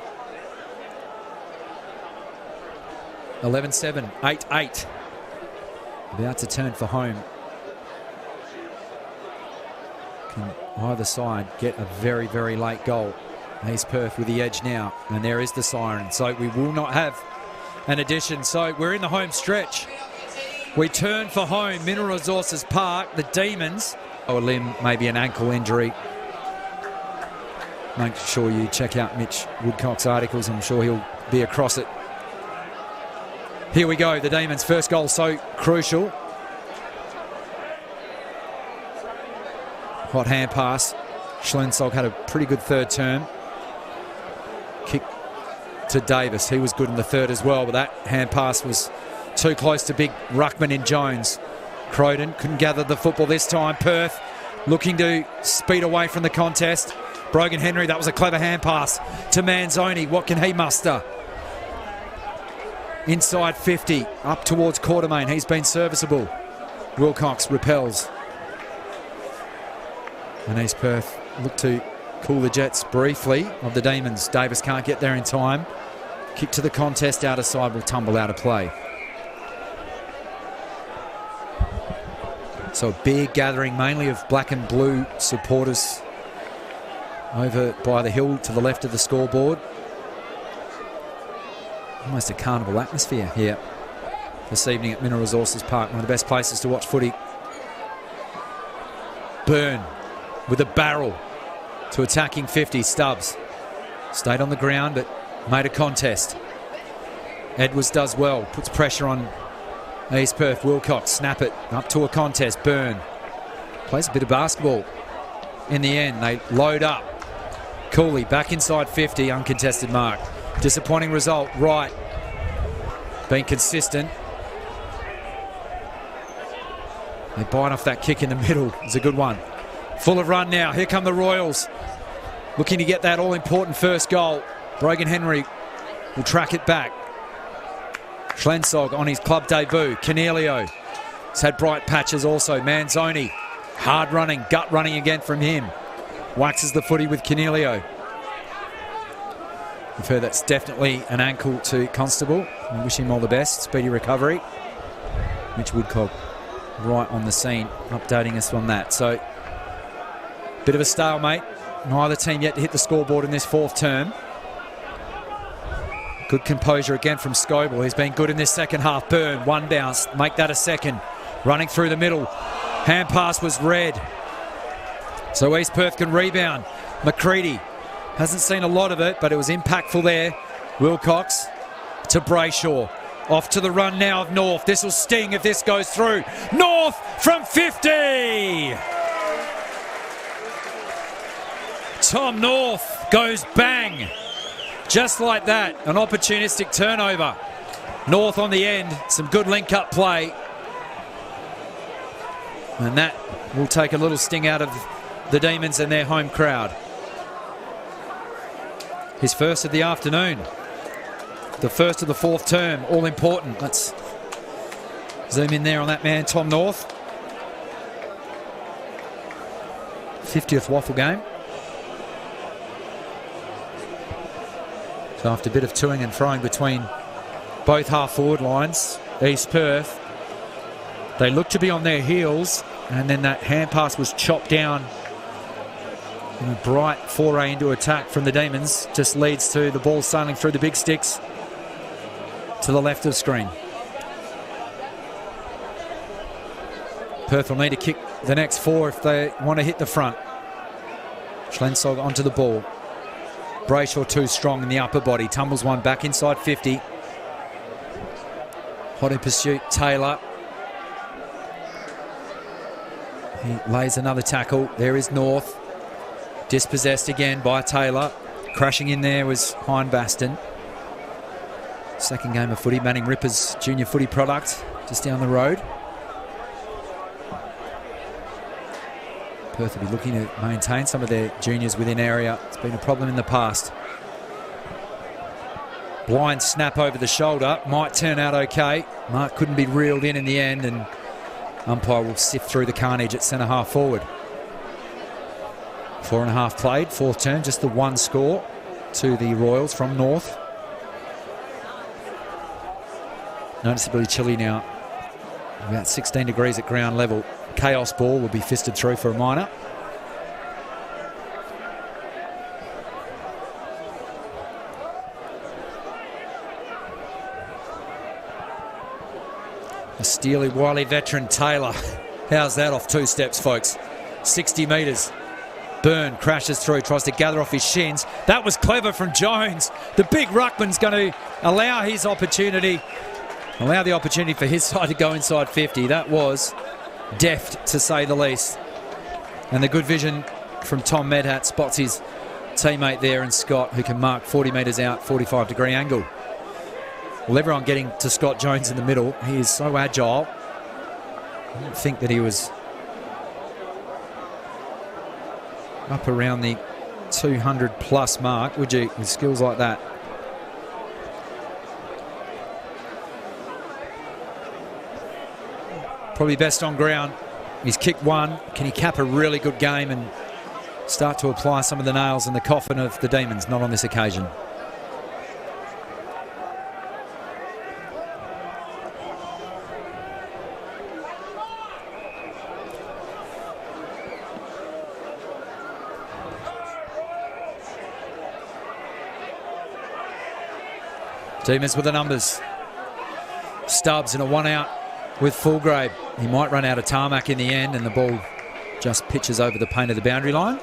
11-7, 8-8. About to turn for home. Can either side get a very, very late goal. He's Perth with the edge now, and there is the siren. So we will not have an addition. So we're in the home stretch. We turn for home, Mineral Resources Park, the Demons. Oh, a limb, maybe an ankle injury. Make sure you check out Mitch Woodcock's articles. I'm sure he'll be across it. Here we go, the Demons' first goal, so crucial. Hot hand pass. Schlensog had a pretty good third term. Kick to Davis. He was good in the third as well, but that hand pass was too close to big ruckman in Jones. Croydon couldn't gather the football this time. Perth looking to speed away from the contest. Brogan Henry, that was a clever hand pass to Manzoni. What can he muster? Inside 50, up towards Quartermain. He's been serviceable. Wilcox repels. And East Perth look to cool the jets briefly of the Demons. Davis can't get there in time. Kick to the contest, outer side will tumble out of play. So a big gathering, mainly of black and blue supporters over by the hill to the left of the scoreboard. Almost a carnival atmosphere here this evening at Mineral Resources Park. One of the best places to watch footy. Byrne with a barrel to attacking 50. Stubbs Stayed on the ground, but made a contest. Edwards does well, puts pressure on East Perth. Wilcox, snap it, up to a contest. Byrne plays a bit of basketball. In the end, they load up. Cooley back inside 50, uncontested mark. Disappointing result. Wright being consistent. They bite off that kick in the middle. It's a good one. Full of run now. Here come the Royals. Looking to get that all-important first goal. Brogan Henry will track it back. Schlensog on his club debut. Cornelio has had bright patches also. Manzoni, hard running, gut running again from him. Waxes the footy with Cornelio. We've heard that's definitely an ankle to Constable. We wish him all the best. Speedy recovery. Mitch Woodcock right on the scene, updating us on that. So, bit of a stalemate. Neither team yet to hit the scoreboard in this fourth term. Good composure again from Scoble. He's been good in this second half. Byrne, one bounce, make that a second. Running through the middle. Hand pass was red. So East Perth can rebound. McCready hasn't seen a lot of it, but it was impactful there. Wilcox to Brayshaw. Off to the run now of North. This will sting if this goes through. North from 50! Tom North goes bang. Just like that, an opportunistic turnover. North on the end, some good link-up play. And that will take a little sting out of the Demons and their home crowd. His first of the afternoon. The first of the fourth term, all important. Let's zoom in there on that man, Tom North. 50th WAFL game. So after a bit of toing and froing between both half-forward lines, East Perth, they look to be on their heels, and then that hand pass was chopped down. And a bright foray into attack from the Demons just leads to the ball sailing through the big sticks to the left of screen. Perth will need to kick the next four if they want to hit the front. Schlensog onto the ball. Brayshaw too strong in the upper body. Tumbles one back inside 50. Hot in pursuit, Taylor. He lays another tackle. There is North. Dispossessed again by Taylor. Crashing in there was Hindbaston. Second game of footy. Manning Ripper's junior footy product just down the road. Perth will be looking to maintain some of their juniors within area. It's been a problem in the past. Blind snap over the shoulder. Might turn out okay. Mark couldn't be reeled in the end, and umpire will sift through the carnage at centre half forward. 4.5 played, fourth term, just the one score to the Royals from North. Noticeably chilly now. About 16 degrees at ground level. Chaos ball will be fisted through for a minor. A steely, wily veteran Taylor. How's that off 2 steps, folks? 60 metres. Byrne crashes through, tries to gather off his shins. That was clever from Jones. The big ruckman's going to allow the opportunity for his side to go inside 50. That was deft, to say the least. And the good vision from Tom Medhat spots his teammate there, and Scott, who can mark 40 metres out, 45-degree angle. Well, everyone getting to Scott Jones in the middle. He is so agile. I don't think that he was up around the 200-plus mark, would you, with skills like that? Probably best on ground. He's kicked one. Can he cap a really good game and start to apply some of the nails in the coffin of the Demons? Not on this occasion. Demons with the numbers. Stubbs in a one out with Fulgrave. He might run out of tarmac in the end, and the ball just pitches over the paint of the boundary line.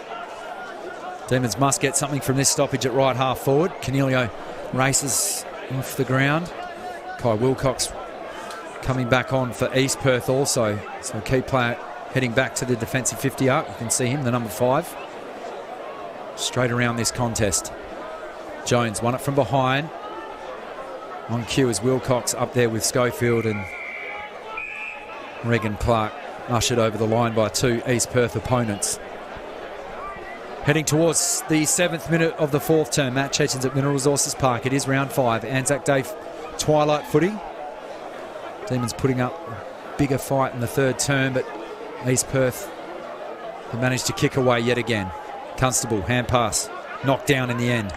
Demons must get something from this stoppage at right half forward. Canelio races off the ground. Kai Wilcox coming back on for East Perth also. So key player heading back to the defensive 50 arc. You can see him, the number 5. Straight around this contest. Jones won it from behind. On cue is Wilcox up there with Schofield, and Regan Clark ushered over the line by 2 East Perth opponents. Heading towards the 7th minute of the 4th term. Match Hitchens at Mineral Resources Park. It is round 5. Anzac Day twilight footy. Demons putting up a bigger fight in the 3rd term, but East Perth have managed to kick away yet again. Constable, hand pass, knocked down in the end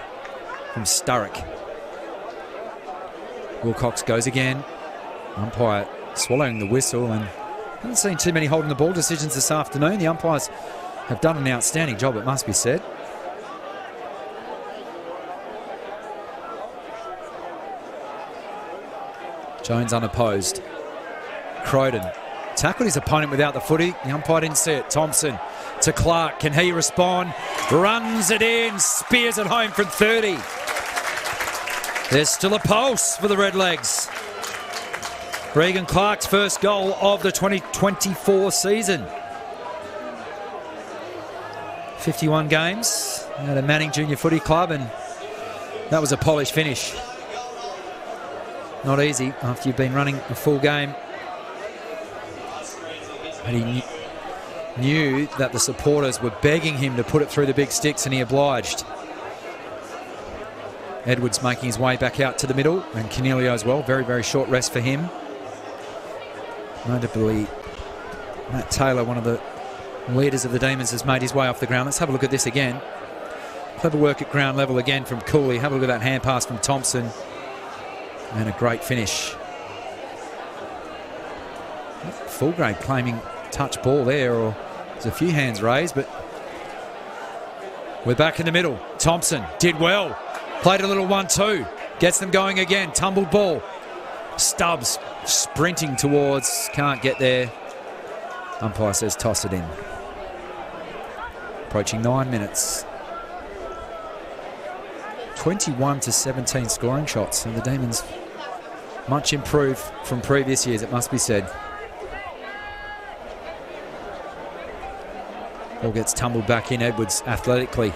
from Sturrock. Wilcox goes again. Umpire swallowing the whistle, and haven't seen too many holding the ball decisions this afternoon. The umpires have done an outstanding job, it must be said. Jones unopposed. Croden tackled his opponent without the footy. The umpire didn't see it. Thompson to Clark. Can he respond? Runs it in. Spears it home from 30. There's still a pulse for the Redlegs. Regan Clark's first goal of the 2024 season. 51 games at a Manning Junior Footy Club, and that was a polished finish. Not easy after you've been running a full game. But he knew that the supporters were begging him to put it through the big sticks, and he obliged. Edwards making his way back out to the middle, and Canelio as well. Very, very short rest for him. Notably, Matt Taylor, one of the leaders of the Demons, has made his way off the ground. Let's have a look at this again. Clever work at ground level again from Cooley. Have a look at that hand pass from Thompson. And a great finish. Fullgrave claiming touch ball there, or there's a few hands raised, but we're back in the middle. Thompson did well. Played a little 1-2. Gets them going again. Tumbled ball. Stubbs sprinting towards. Can't get there. Umpire says toss it in. Approaching 9 minutes. 21-17 scoring shots. And the Demons much improved from previous years, it must be said. Ball gets tumbled back in. Edwards athletically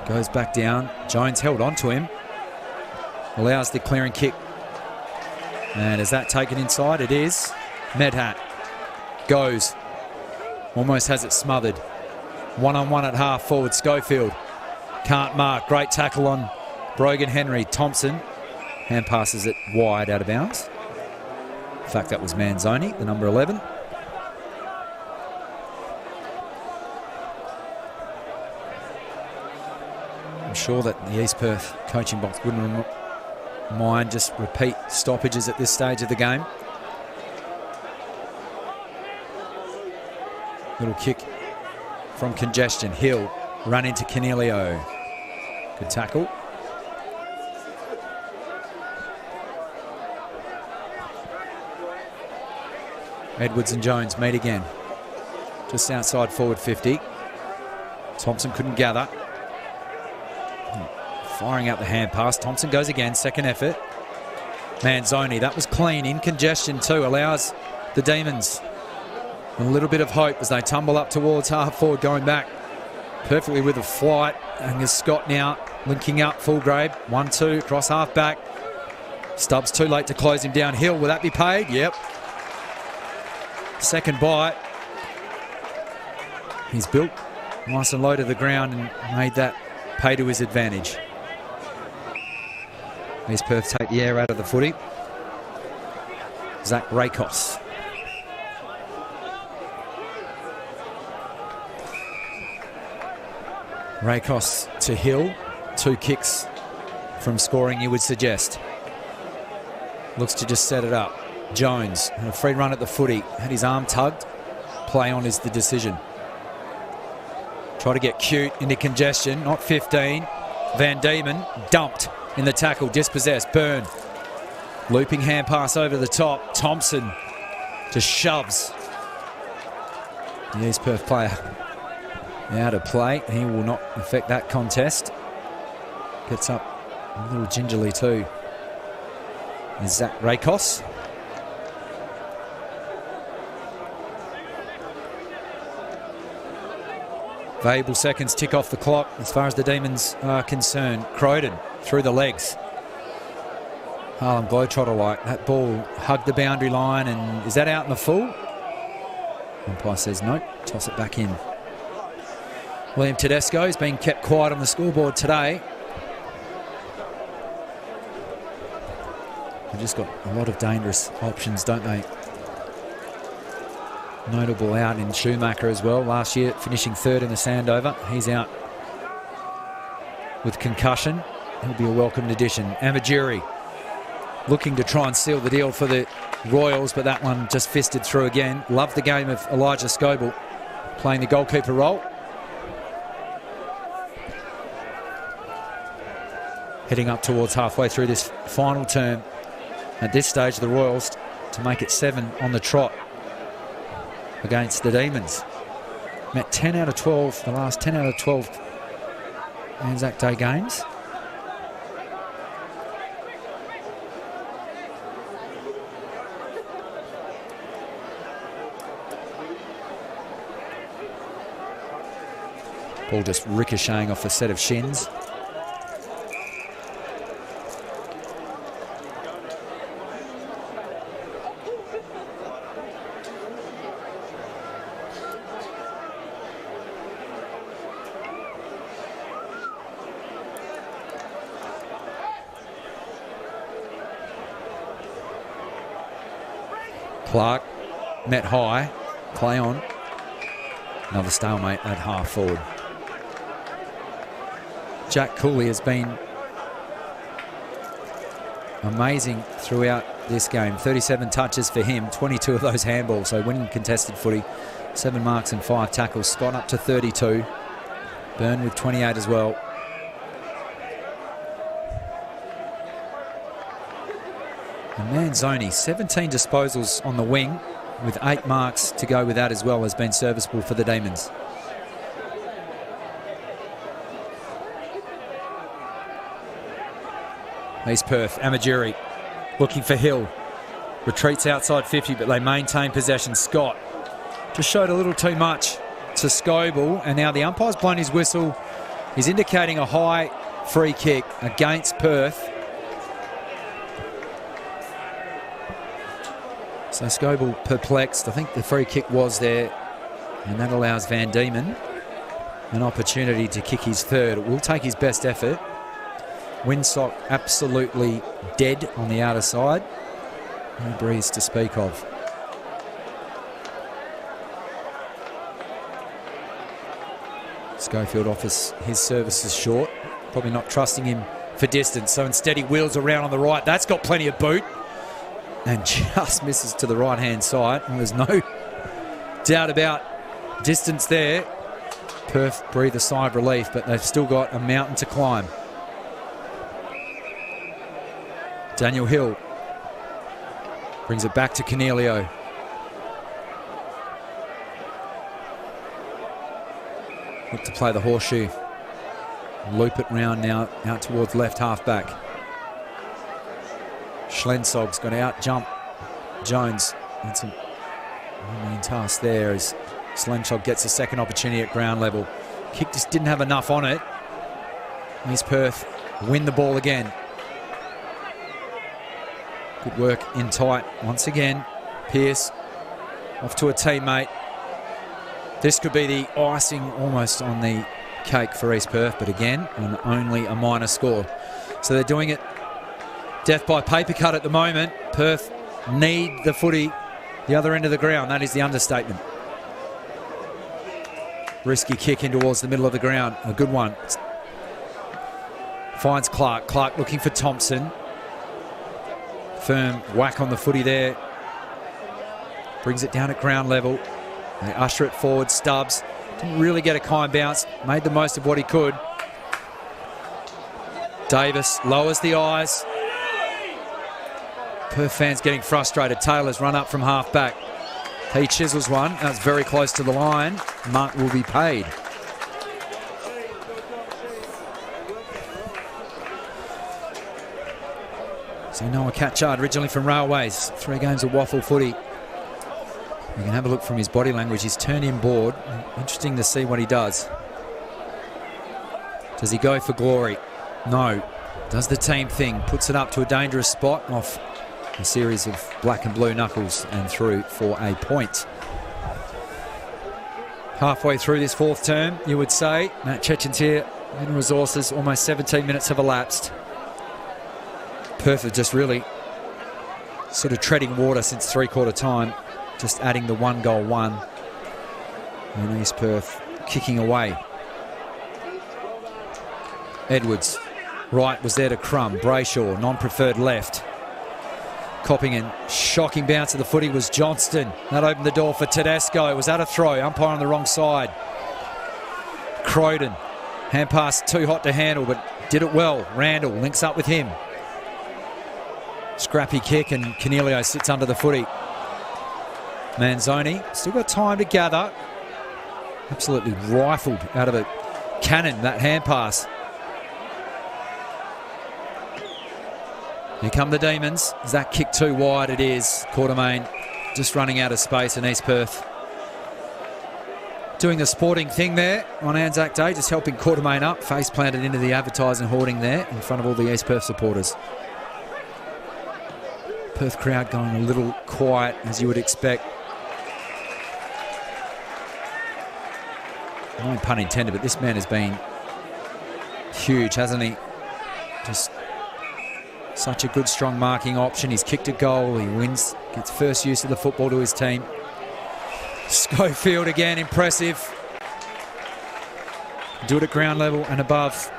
goes back down. Jones held on to him. Allows the clearing kick. And is that taken inside? It is. Medhat goes. Almost has it smothered. One-on-one at half forward. Schofield can't mark. Great tackle on Brogan Henry. Thompson hand passes it wide out of bounds. In fact, that was Manzoni, the number 11. I'm sure that the East Perth coaching box wouldn't mind just repeat stoppages at this stage of the game. Little kick from congestion. Hill run into Canelio. Good tackle. Edwards and Jones meet again. Just outside forward 50. Thompson couldn't gather. Firing out the hand pass. Thompson goes again. Second effort. Manzoni. That was clean. In congestion too. Allows the Demons a little bit of hope as they tumble up towards half forward, going back perfectly with a flight. Angus Scott now linking up Fullgrave. 1-2 across half back. Stubbs too late to close him down. Hill, will that be paid? Yep. Second bite. He's built nice and low to the ground and made that pay to his advantage. East Perth take the air out of the footy. Zach Rakos. Rakos to Hill. 2 kicks from scoring, you would suggest. Looks to just set it up. Jones, a free run at the footy. Had his arm tugged. Play on is the decision. Try to get cute into congestion. Not 15. Van Diemen dumped in the tackle. Dispossessed. Byrne. Looping hand pass over the top. Thompson just shoves the East Perth player out of play. He will not affect that contest. Gets up a little gingerly too. Is Zach Rakos. Valuable seconds tick off the clock as far as the Demons are concerned. Croydon through the legs. Harlem Globetrotter-like. That ball hugged the boundary line, and is that out in the full? Umpire says nope. Toss it back in. William Tedesco has been kept quiet on the scoreboard today. They've just got a lot of dangerous options, don't they? Notable out in Schumacher as well. Last year finishing third in the Sandover. He's out with concussion. He'll be a welcomed addition. Amajiri looking to try and seal the deal for the Royals, but that one just fisted through again. Love the game of Elijah Scoble playing the goalkeeper role. Heading up towards halfway through this final term. At this stage, the Royals to make it 7 on the trot against the Demons. Met 10 out of 12, the last 10 out of 12 Anzac Day games. Ball just ricocheting off a set of shins. Clark met high, play on. Another stalemate at half forward. Jack Cooley has been amazing throughout this game. 37 touches for him, 22 of those handballs, so winning contested footy. 7 marks and 5 tackles. Scott up to 32. Byrne with 28 as well. And Manzoni, 17 disposals on the wing, with 8 marks to go with that as well, has been serviceable for the Demons. East Perth, Amajiri looking for Hill. Retreats outside 50, but they maintain possession. Scott just showed a little too much to Scoble, and now the umpire's blown his whistle. He's indicating a high free kick against Perth. So Scoble perplexed. I think the free kick was there, and that allows Van Diemen an opportunity to kick his third. It will take his best effort. Windsock absolutely dead on the outer side. No breeze to speak of. Schofield offers his services short. Probably not trusting him for distance. So instead he wheels around on the right. That's got plenty of boot. And just misses to the right-hand side. And there's no doubt about distance there. Perth breathe a sigh of relief, but they've still got a mountain to climb. Daniel Hill brings it back to Cornelio. Look to play the horseshoe. Loop it round now, out towards left half-back. Schlensog's got to out-jump Jones. That's a main task there as Schlensog gets a second opportunity at ground level. Kick just didn't have enough on it. East Perth win the ball again. Good work in tight once again. Pearce off to a teammate. This could be the icing almost on the cake for East Perth, but again, on only a minor score. So they're doing it death by paper cut at the moment. Perth need the footy the other end of the ground. That is the understatement. Risky kick in towards the middle of the ground. A good one. Finds Clark. Clark looking for Thompson. Firm whack on the footy there. Brings it down at ground level. They usher it forward. Stubbs didn't really get a kind bounce. Made the most of what he could. Davis lowers the eyes. Perth fans getting frustrated. Taylor's run up from half back. He chisels one. That was very close to the line. Mark will be paid. So Noah Catchard, originally from Railways, 3 games of WAFL footy. You can have a look from his body language. He's turned in board. Interesting to see what he does. Does he go for glory? No. Does the team thing. Puts it up to a dangerous spot off a series of black and blue knuckles and through for a point. Halfway through this 4th term, you would say. Matt Chechen's here in resources. Almost 17 minutes have elapsed. Perth are just really sort of treading water since 3/4 time. Just adding the 1 goal one. And East Perth kicking away. Edwards. Right was there to Crum. Brayshaw, non-preferred left. Copping and shocking bounce of the footy was Johnston. That opened the door for Tedesco. Was that a throw? Umpire on the wrong side. Croydon. Hand pass too hot to handle, but did it well. Randall links up with him. Scrappy kick and Cornelio sits under the footy. Manzoni still got time to gather. Absolutely rifled out of a cannon, that hand pass. Here come the Demons. Is that kick too wide? It is. Quartermain just running out of space in East Perth. Doing the sporting thing there on Anzac Day, just helping Quartermain up. Face planted into the advertising hoarding there in front of all the East Perth supporters. Perth crowd going a little quiet, as you would expect. No pun intended, but this man has been huge, hasn't he? Just such a good, strong marking option. He's kicked a goal. He wins, gets first use of the football to his team. Schofield again, impressive. Do it at ground level and above.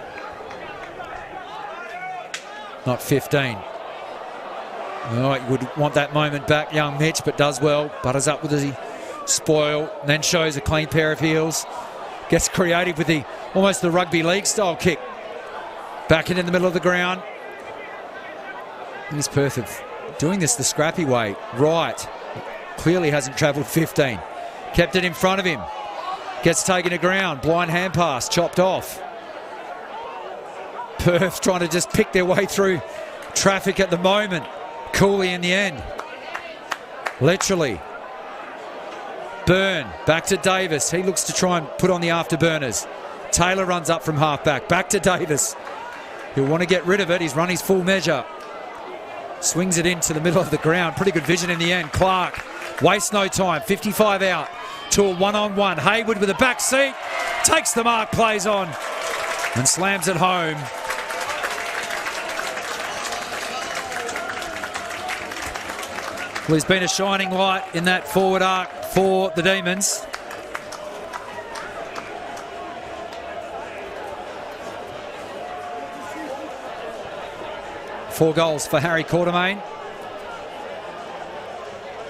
Not 15. Oh, you would want that moment back, young Mitch, but does well. Butters up with the spoil, and then shows a clean pair of heels. Gets creative with almost the rugby league style kick. Back in the middle of the ground. East Perth of doing this the scrappy way. Right. Clearly hasn't travelled 15. Kept it in front of him. Gets taken to ground. Blind hand pass. Chopped off. Perth trying to just pick their way through traffic at the moment. Cooley in the end. Literally. Byrne. Back to Davis. He looks to try and put on the afterburners. Taylor runs up from halfback. Back to Davis. He'll want to get rid of it. He's run his full measure. Swings it into the middle of the ground. Pretty good vision in the end. Clark. Wastes no time. 55 out to a one-on-one. Hayward with a back seat. Takes the mark. Plays on. And slams it home. Well, he's been a shining light in that forward arc for the Demons. Four goals for Harry Quartermain.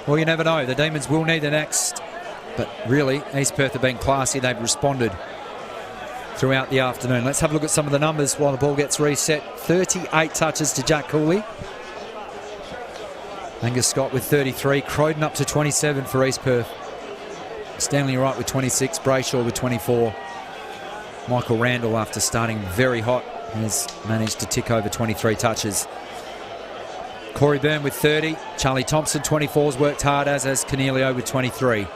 Well, you never know. The Demons will need the next. But really, East Perth have been classy. They've responded throughout the afternoon. Let's have a look at some of the numbers while the ball gets reset. 38 touches to Jack Cooley. Angus Scott with 33. Croydon up to 27 for East Perth. Stanley Wright with 26. Brayshaw with 24. Michael Randall, after starting very hot, has managed to tick over 23 touches. Corey Byrne with 30. Charlie Thompson, 24, has worked hard, as has Cornelio with 23.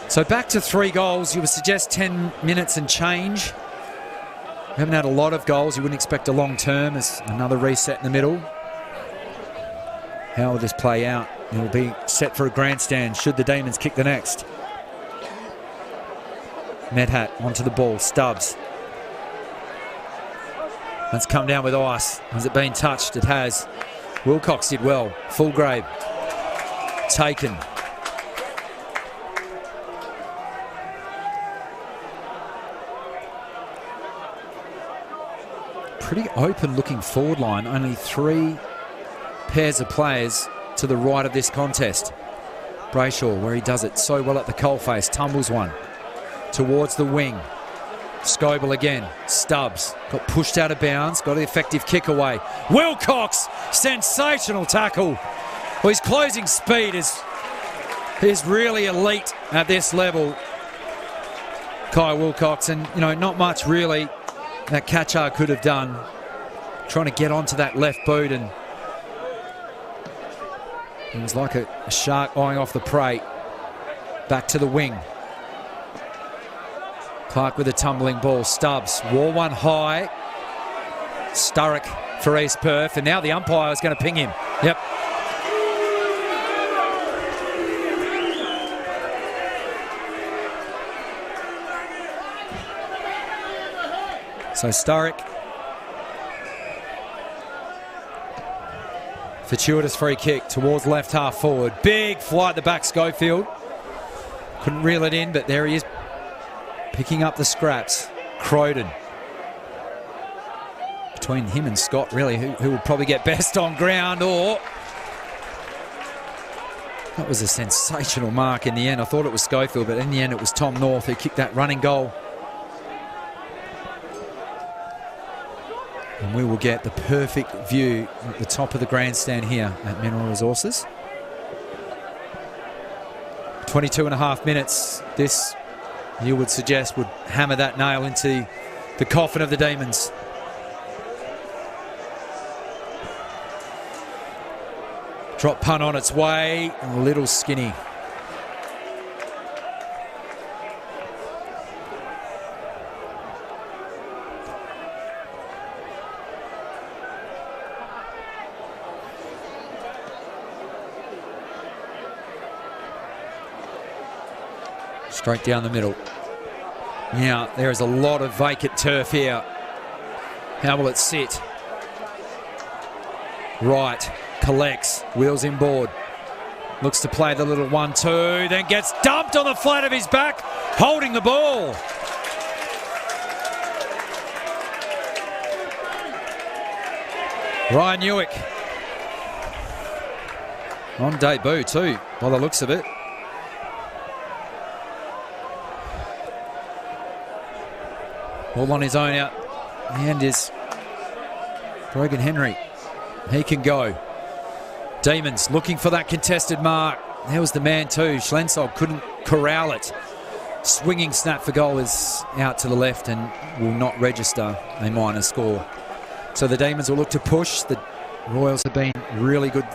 So back to 3 goals. You would suggest 10 minutes and change. We haven't had a lot of goals. You wouldn't expect a long term. As another reset in the middle. How will this play out? It will be set for a grandstand should the Demons kick the next. Medhat onto the ball. Stubbs. That's come down with ice. Has it been touched? It has. Wilcox did well. Fullgrave. Taken. Pretty open looking forward line. Only 3 pairs of players to the right of this contest. Brayshaw, where he does it so well at the coalface, tumbles one towards the wing. Scoble again. Stubbs got pushed out of bounds, got an effective kick away. Wilcox, sensational tackle. Well, his closing speed is really elite at this level. Kai Wilcox, and not much really that Catchard could have done. trying to get onto that left boot, and it was like a shark eyeing off the prey. Back to the wing. Clark with a tumbling ball. Stubbs, wall one high. Sturrock for East Perth, and now the umpire is going to ping him. Yep. So Sturrock. Fortuitous free kick towards left half forward. Big flight at the back, Schofield. Couldn't reel it in, but there he is, picking up the scraps. Croden. Between him and Scott, really, who would probably get best on ground, or... That was a sensational mark in the end. I thought it was Schofield, but in the end it was Tom North who kicked that running goal. And we will get the perfect view at the top of the grandstand here at Mineral Resources. 22 and a half minutes. This, you would suggest, would hammer that nail into the coffin of the Demons. Drop punt on its way, a little skinny. Straight down the middle. Now, there is a lot of vacant turf here. How will it sit? Right, collects, wheels inboard. Looks to play the little 1-2, then gets dumped on the flat of his back, holding the ball. Ryan Newick. On debut too, by the looks of it. All on his own out. The end is Brogan Henry. He can go. Demons looking for that contested mark. There was the man too. Schlensog couldn't corral it. Swinging snap for goal is out to the left and will not register a minor score. So the Demons will look to push. The Royals have been really good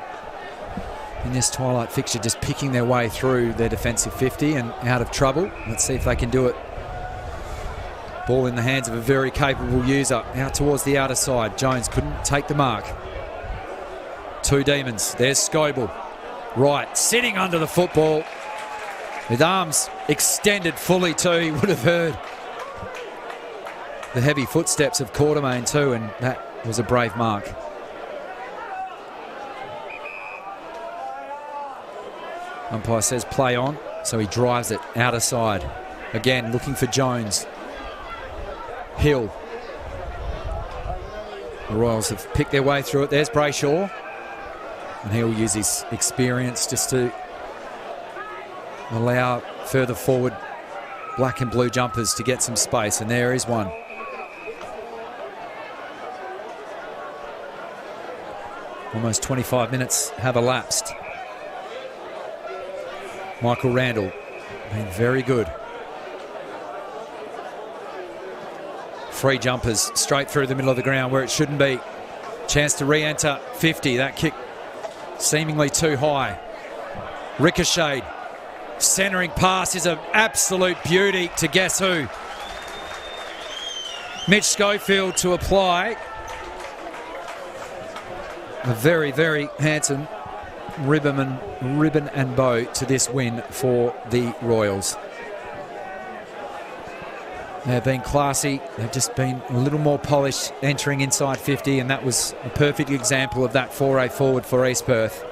in this twilight fixture, just picking their way through their defensive 50 and out of trouble. Let's see if they can do it. Ball in the hands of a very capable user. Out towards the outer side. Jones couldn't take the mark. Two Demons. There's Scoble. Right, sitting under the football. With arms extended fully too. He would have heard the heavy footsteps of Quartermain too, and that was a brave mark. Umpire says play on, so he drives it outer side. Again, looking for Jones. Hill. The Royals have picked their way through it. There's Brayshaw. And he'll use his experience just to allow further forward black and blue jumpers to get some space. And there is one. Almost 25 minutes have elapsed. Michael Randall been very good. Free jumpers straight through the middle of the ground where it shouldn't be. Chance to re-enter 50. That kick seemingly too high. Ricocheted. Centering pass is an absolute beauty to guess who. Mitch Schofield to apply. A very, very handsome ribbon and bow to this win for the Royals. They've been classy. They've just been a little more polished entering inside 50, and that was a perfect example of that foray forward for East Perth.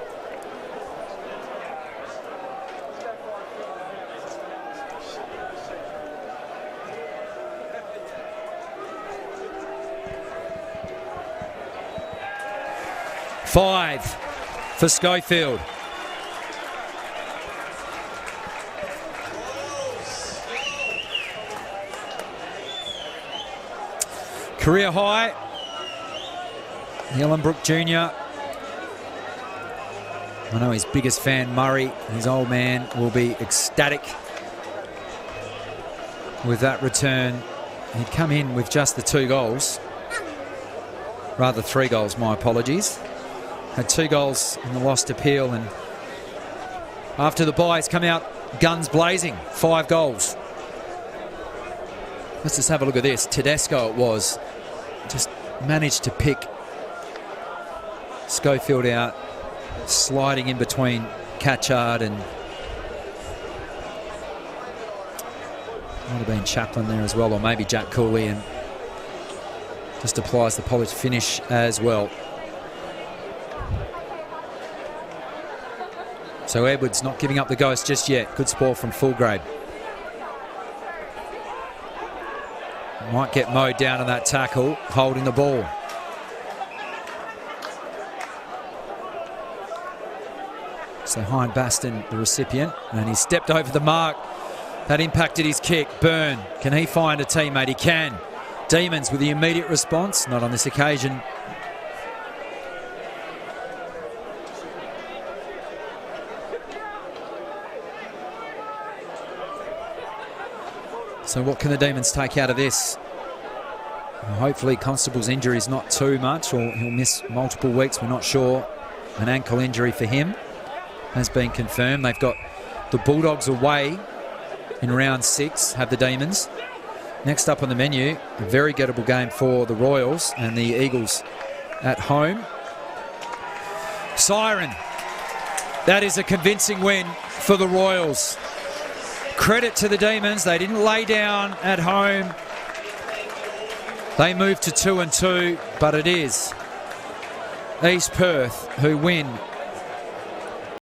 Five for Schofield. Career high. Ellenbrook Jr. I know his biggest fan, Murray, his old man, will be ecstatic with that return. He'd come in with just the 2 goals. Rather 3 goals, my apologies. Had 2 goals in the lost appeal, and after the bye, he's come out guns blazing. 5 goals. Let's just have a look at this. Tedesco it was. Just managed to pick Schofield out, sliding in between Catchard and might have been Chaplin there as well, or maybe Jack Cooley, and just applies the polished finish as well. So Edwards not giving up the ghost just yet. Good sport from Fulgrade. Might get mowed down on that tackle, holding the ball. So Hein Baston, the recipient, and he stepped over the mark. That impacted his kick. Byrne, can he find a teammate? He can. Demons with the immediate response, not on this occasion. So what can the Demons take out of this? Well, hopefully Constable's injury is not too much, or he'll miss multiple weeks, we're not sure. An ankle injury for him has been confirmed. They've got the Bulldogs away in round 6, have the Demons. Next up on the menu, a very gettable game for the Royals, and the Eagles at home. Siren. That is a convincing win for the Royals. Credit to the Demons. They didn't lay down at home. They moved to 2-2, but it is East Perth who win